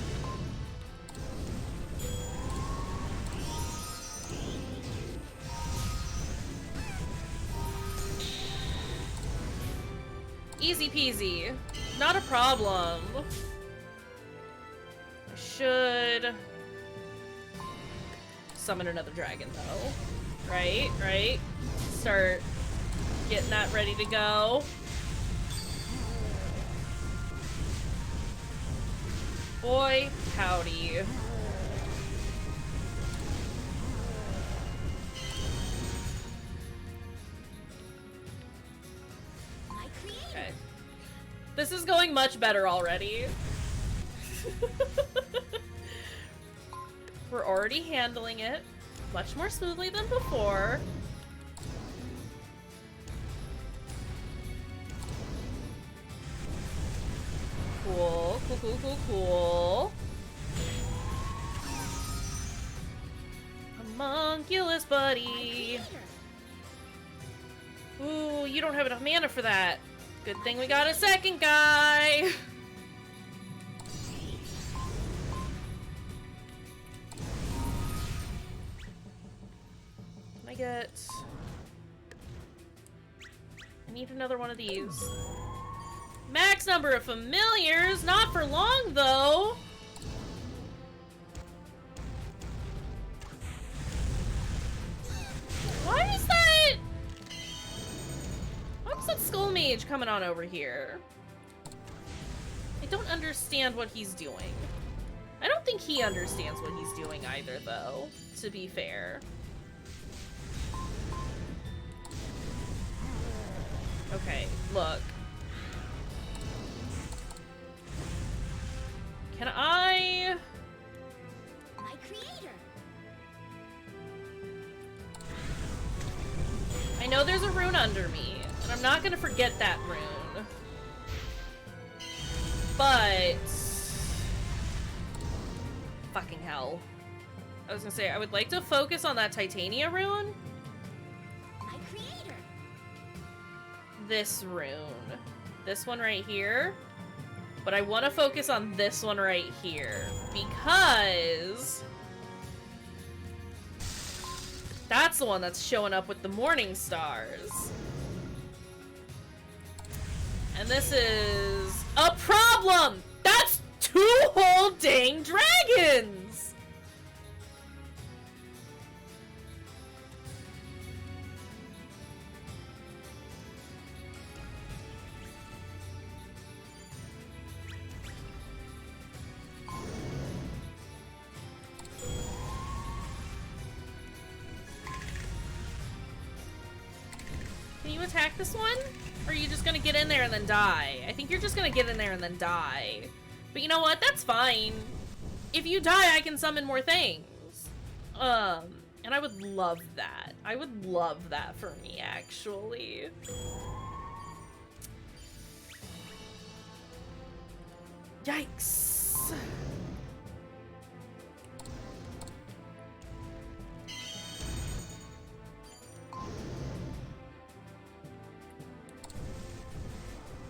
Easy peasy. Not a problem. I should summon another dragon though. Right, right. Start getting that ready to go. Boy, howdy. This is going much better already. We're already handling it much more smoothly than before. Cool, cool, cool, cool, cool. Homunculus buddy. Ooh, you don't have enough mana for that. Good thing we got a second guy. Can I get... I need another one of these. Max number of familiars, not for long though. Why is that? What's that Skull Mage coming on over here? I don't understand what he's doing. I don't think he understands what he's doing either though, to be fair. Okay, look. Can I... My creator. I know there's a rune under me, and I'm not gonna forget that rune. But... Fucking hell. I was gonna say, I would like to focus on that Titania rune. My creator. This rune. This one right here. But I want to focus on this one right here, because that's the one that's showing up with the morning stars. And this is a problem! That's 2 whole dang dragons! Can you attack this one? Or are you just gonna get in there and then die? I think you're just gonna get in there and then die. But you know what? That's fine. If you die, I can summon more things. And I would love that. I would love that for me, actually. Yikes.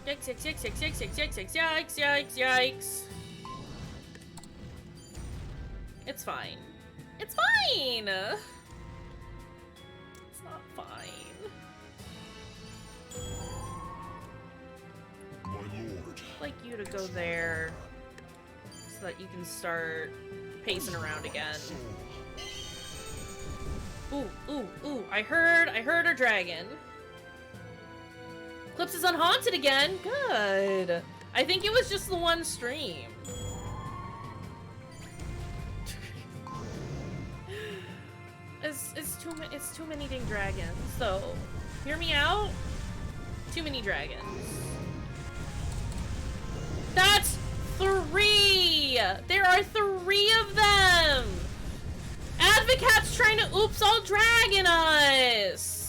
Yikes, yikes, yikes, yikes, yikes, yikes, yikes, yikes, yikes, yikes. It's fine. It's fine! It's not fine. My lord. I'd like you to go there so that you can start pacing around again. Ooh, ooh, ooh. I heard a dragon. Clips is unhaunted again. Good. I think it was just the one stream. It's too many dang dragons. So, hear me out. Too many dragons. That's 3. There are 3 of them. Advocat's trying to oops all dragon us.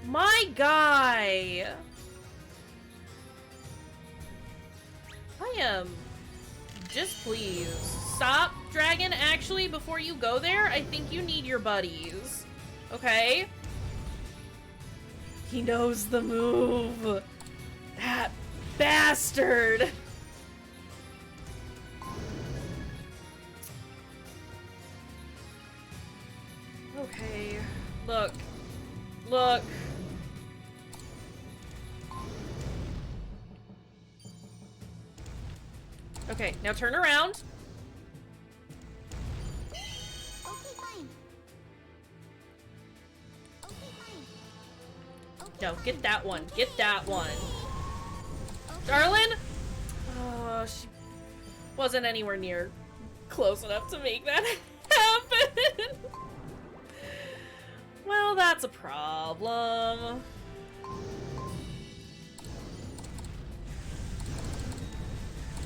My guy. I am displeased. Stop, dragon. Actually, before you go there, I think you need your buddies. Okay? He knows the move. That bastard. Okay. Look. Look. Okay, now turn around. Okay, fine. Okay, fine. Okay, No, fine. get that one. Get that one. Okay. Darlin? Oh, she wasn't anywhere near close enough to make that happen. Well, that's a problem.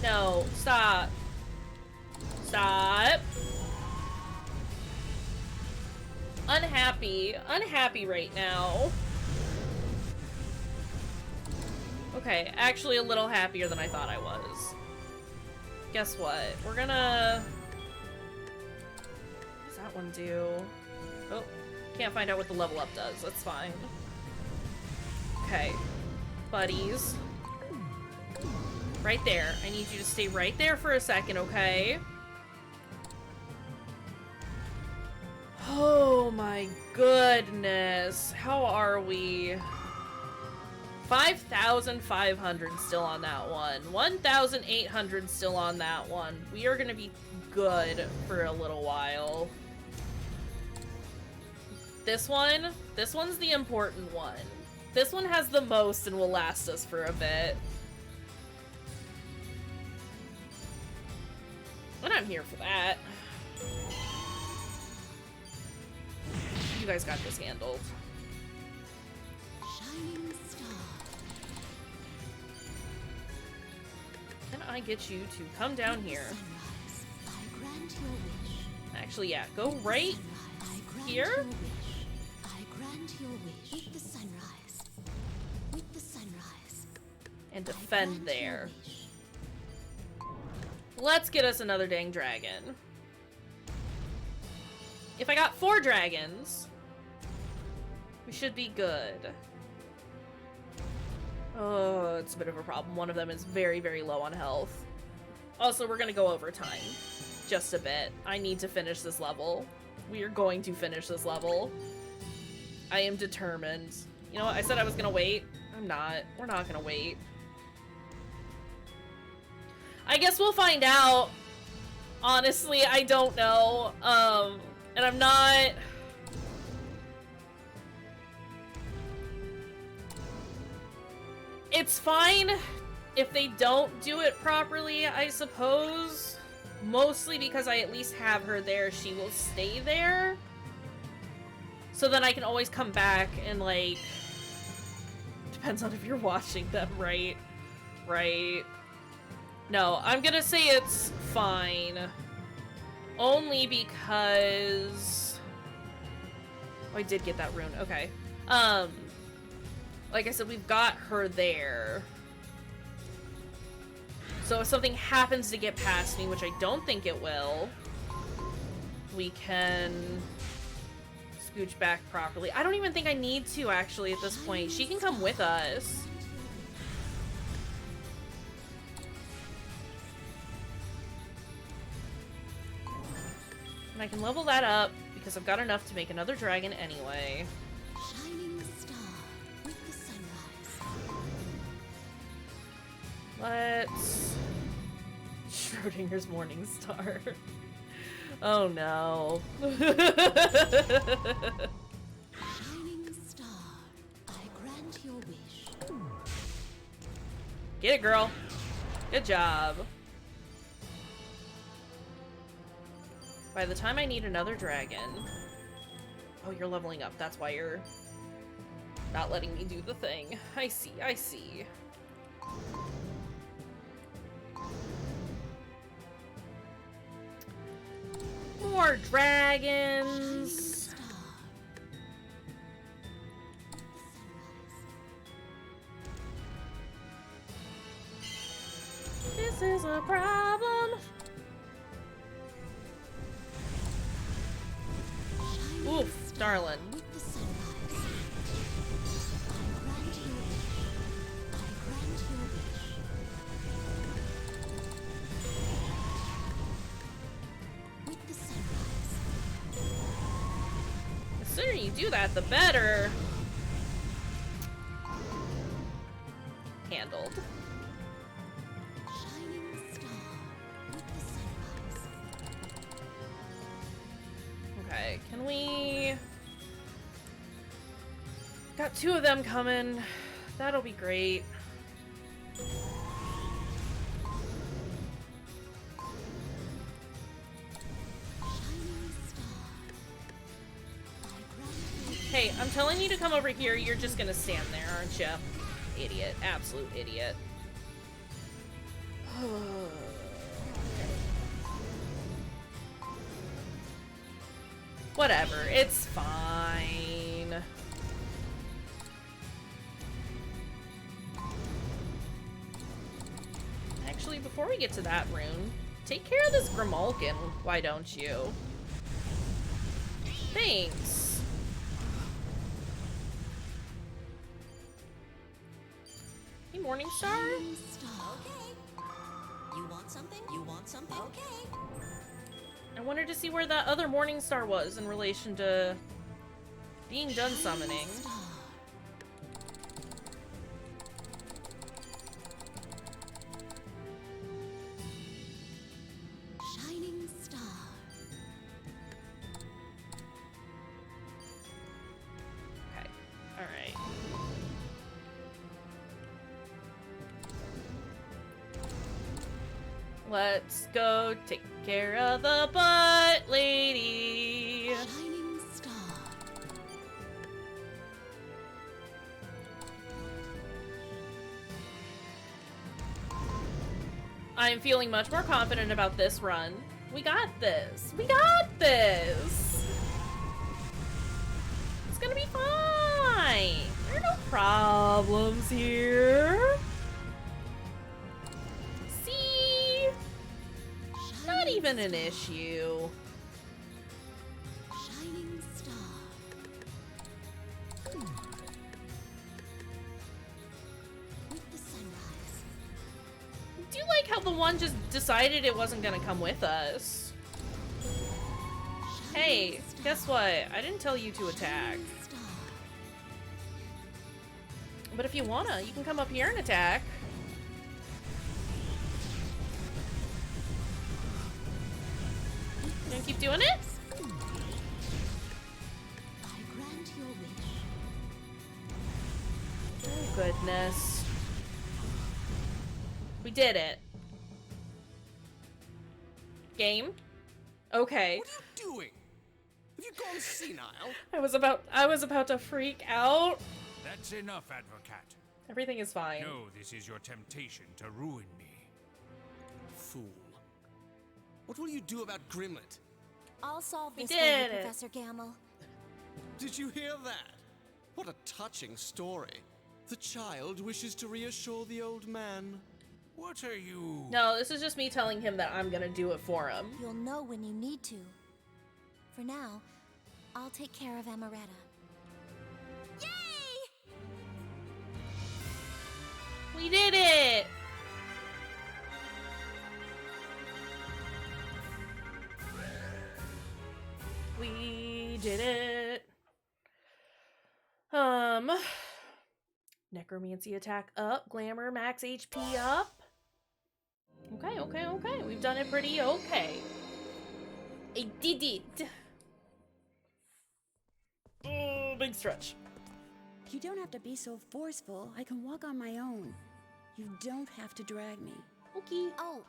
No, stop. Stop. Unhappy. Unhappy right now. Okay, actually a little happier than I thought I was. Guess what? We're gonna... What does that one do? Oh, can't find out what the level up does. That's fine. Okay. Buddies. Right there. I need you to stay right there for a second, okay? Oh my goodness. How are we? 5,500 still on that one. 1,800 still on that one. We are gonna be good for a little while. This one's the important one. This one has the most and will last us for a bit. And I'm here for that. You guys got this handled. Shining star. Can I get you to come down here? Sunrise, I grant your wish. Actually, yeah, go right I grant here. your wish. I grant your wish. With the sunrise. With the sunrise. And I defend grant there. your wish. Let's get us another dang dragon. If I got 4 dragons, we should be good. Oh, it's a bit of a problem. One of them is very, very low on health. Also, we're gonna go over time. Just a bit. I need to finish this level. We are going to finish this level. I am determined. You know what? I said I was gonna wait. I'm not. We're not gonna wait. I guess we'll find out. Honestly, I don't know. And I'm not... It's fine if they don't do it properly, I suppose. Mostly because I at least have her there. She will stay there. So then I can always come back and, like... Depends on if you're watching them, right? Right. No, I'm gonna say it's fine. Only because... Oh, I did get that rune. Okay. Like I said, we've got her there. So if something happens to get past me, which I don't think it will, we can scooch back properly. I don't even think I need to, actually, at this point. She can come with us. And I can level that up, because I've got enough to make another dragon anyway. Shining star with the sunrise. Let's... Schrodinger's morning star. Oh no. Shining star, I grant your wish. Get it, girl. Good job. By the time I need another dragon... Oh, you're leveling up. That's why you're not letting me do the thing. I see, I see. More dragons! This is a problem! Oof, darling. With the sunrise. I grant your wish. I grant your wish. With the sunrise. The sooner you do that, the better. Handled. Shining star with the sunrise. Okay, can we... Got 2 of them coming. That'll be great. Shining star. I grant your Hey, I'm telling you to come over here, you're just gonna stand there, aren't you? Idiot. Absolute idiot. Whatever, it's fine. Actually, before we get to that rune, take care of this Grimalkin, why don't you? Thanks. Hey, Morningstar? Okay. You want something? You want something? Okay. I wanted to see where that other Morningstar was in relation to being done summoning. Shining star. Okay, alright. Let's go take care of the butt lady. Shining star. I'm feeling much more confident about this run. We got this. We got this. It's gonna be fine. There are no problems here. See? Not even an issue. Shining star. With the sunrise. Do you like how the one just decided it wasn't gonna come with us? Hey, guess what? I didn't tell you to attack. Star. But if you wanna, you can come up here and attack. You gonna keep doing it? I grant your wish. Oh, goodness. We did it. Game? Okay. What are you doing? Have you gone senile? I was about to freak out. That's enough, Advocat. Everything is fine. No, this is your temptation to ruin me. Fool. What will you do about Grimlet? I'll solve We this for did you, it. Professor Gamble. Did you hear that? What a touching story. The child wishes to reassure the old man. What are you... No, this is just me telling him that I'm gonna do it for him. You'll know when you need to. For now, I'll take care of Amaretta. Yay! We did it! We did it. Necromancy attack up, glamour max HP up. Okay, okay, okay. We've done it pretty okay. I did it. Oh, big stretch. You don't have to be so forceful. I can walk on my own. You don't have to drag me. Okay. Oh,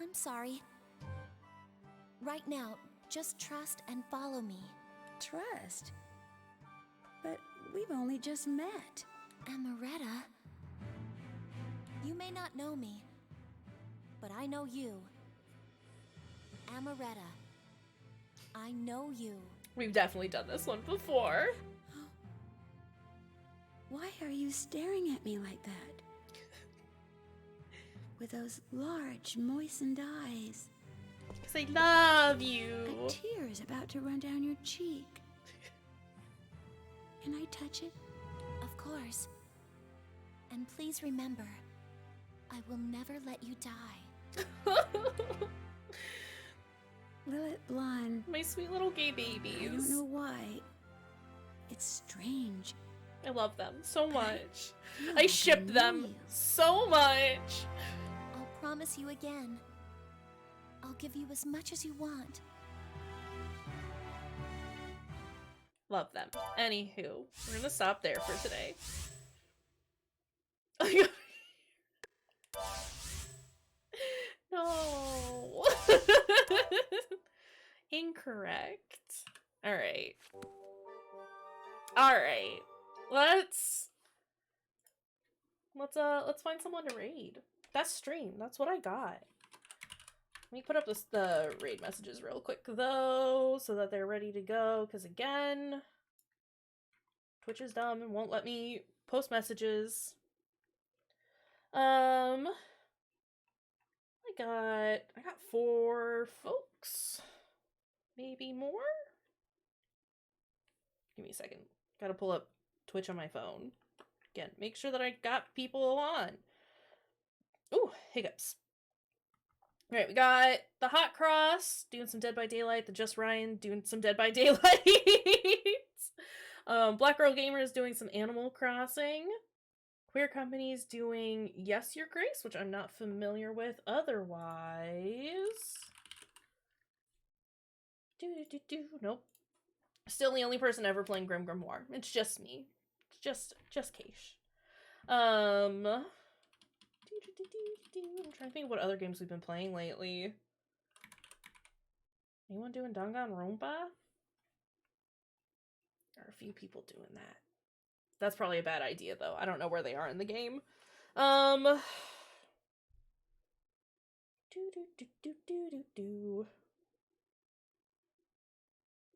I'm sorry. Right now, just trust and follow me. Trust? But we've only just met. Amaretta, you may not know me, but I know you. Amaretta, I know you. We've definitely done this one before. Why are you staring at me like that? With those large, moistened eyes. Because I love you. A tear is about to run down your cheek. Can I touch it? Of course. And please remember, I will never let you die. Lilith Blonde. My sweet little gay I don't babies. know why. It's strange. I love them so much. feel I like ship know them you. so much. I'll promise you again. I'll give you as much as you want. Love them. Anywho, we're gonna stop there for today. No. Incorrect. Alright. Alright. Let's find someone to raid. That's stream. That's what I got. Let me put up the raid messages real quick, though, so that they're ready to go, because, again, Twitch is dumb and won't let me post messages. I got 4 folks. Maybe more? Give me a second. Gotta pull up Twitch on my phone. Again, make sure that I got people on. Ooh, hiccups. Alright, we got the Hot Cross doing some Dead by Daylight, the Just Ryan doing some Dead by Daylight. Black Girl Gamer is doing some Animal Crossing. Queer Company's doing Yes, Your Grace, which I'm not familiar with otherwise. Nope. Still the only person ever playing GrimGrimoire. It's just me. It's just Kaysh. I'm trying to think of what other games we've been playing lately. Anyone doing Danganronpa? There are a few people doing that. That's probably a bad idea, though. I don't know where they are in the game. Do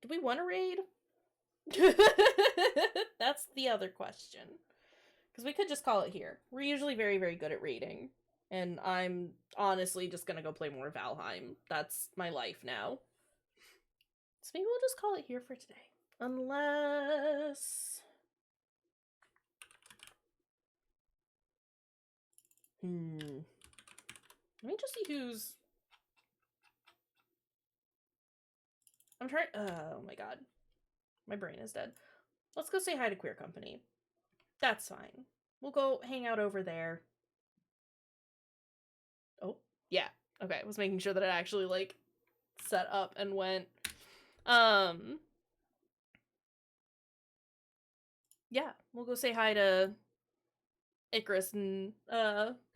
we want to raid? That's the other question. Because we could just call it here. We're usually very, very good at raiding. And I'm honestly just gonna go play more Valheim. That's my life now. So maybe we'll just call it here for today. Unless... Let me just see who's... I'm trying... Oh my god. My brain is dead. Let's go say hi to Queer Company. That's fine. We'll go hang out over there. Oh, yeah. Okay, I was making sure that it actually, like, set up and went. Yeah, we'll go say hi to Icarus and,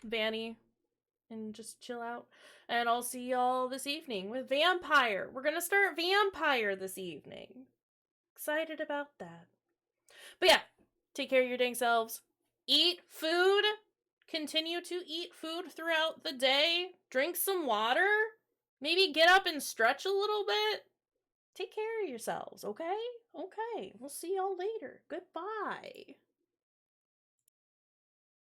Vanny and just chill out. And I'll see y'all this evening with Vampire. We're gonna start Vampire this evening. Excited about that. But yeah, take care of your dang selves. Eat food. Continue to eat food throughout the day. Drink some water. Maybe get up and stretch a little bit. Take care of yourselves, okay? Okay, we'll see y'all later. Goodbye.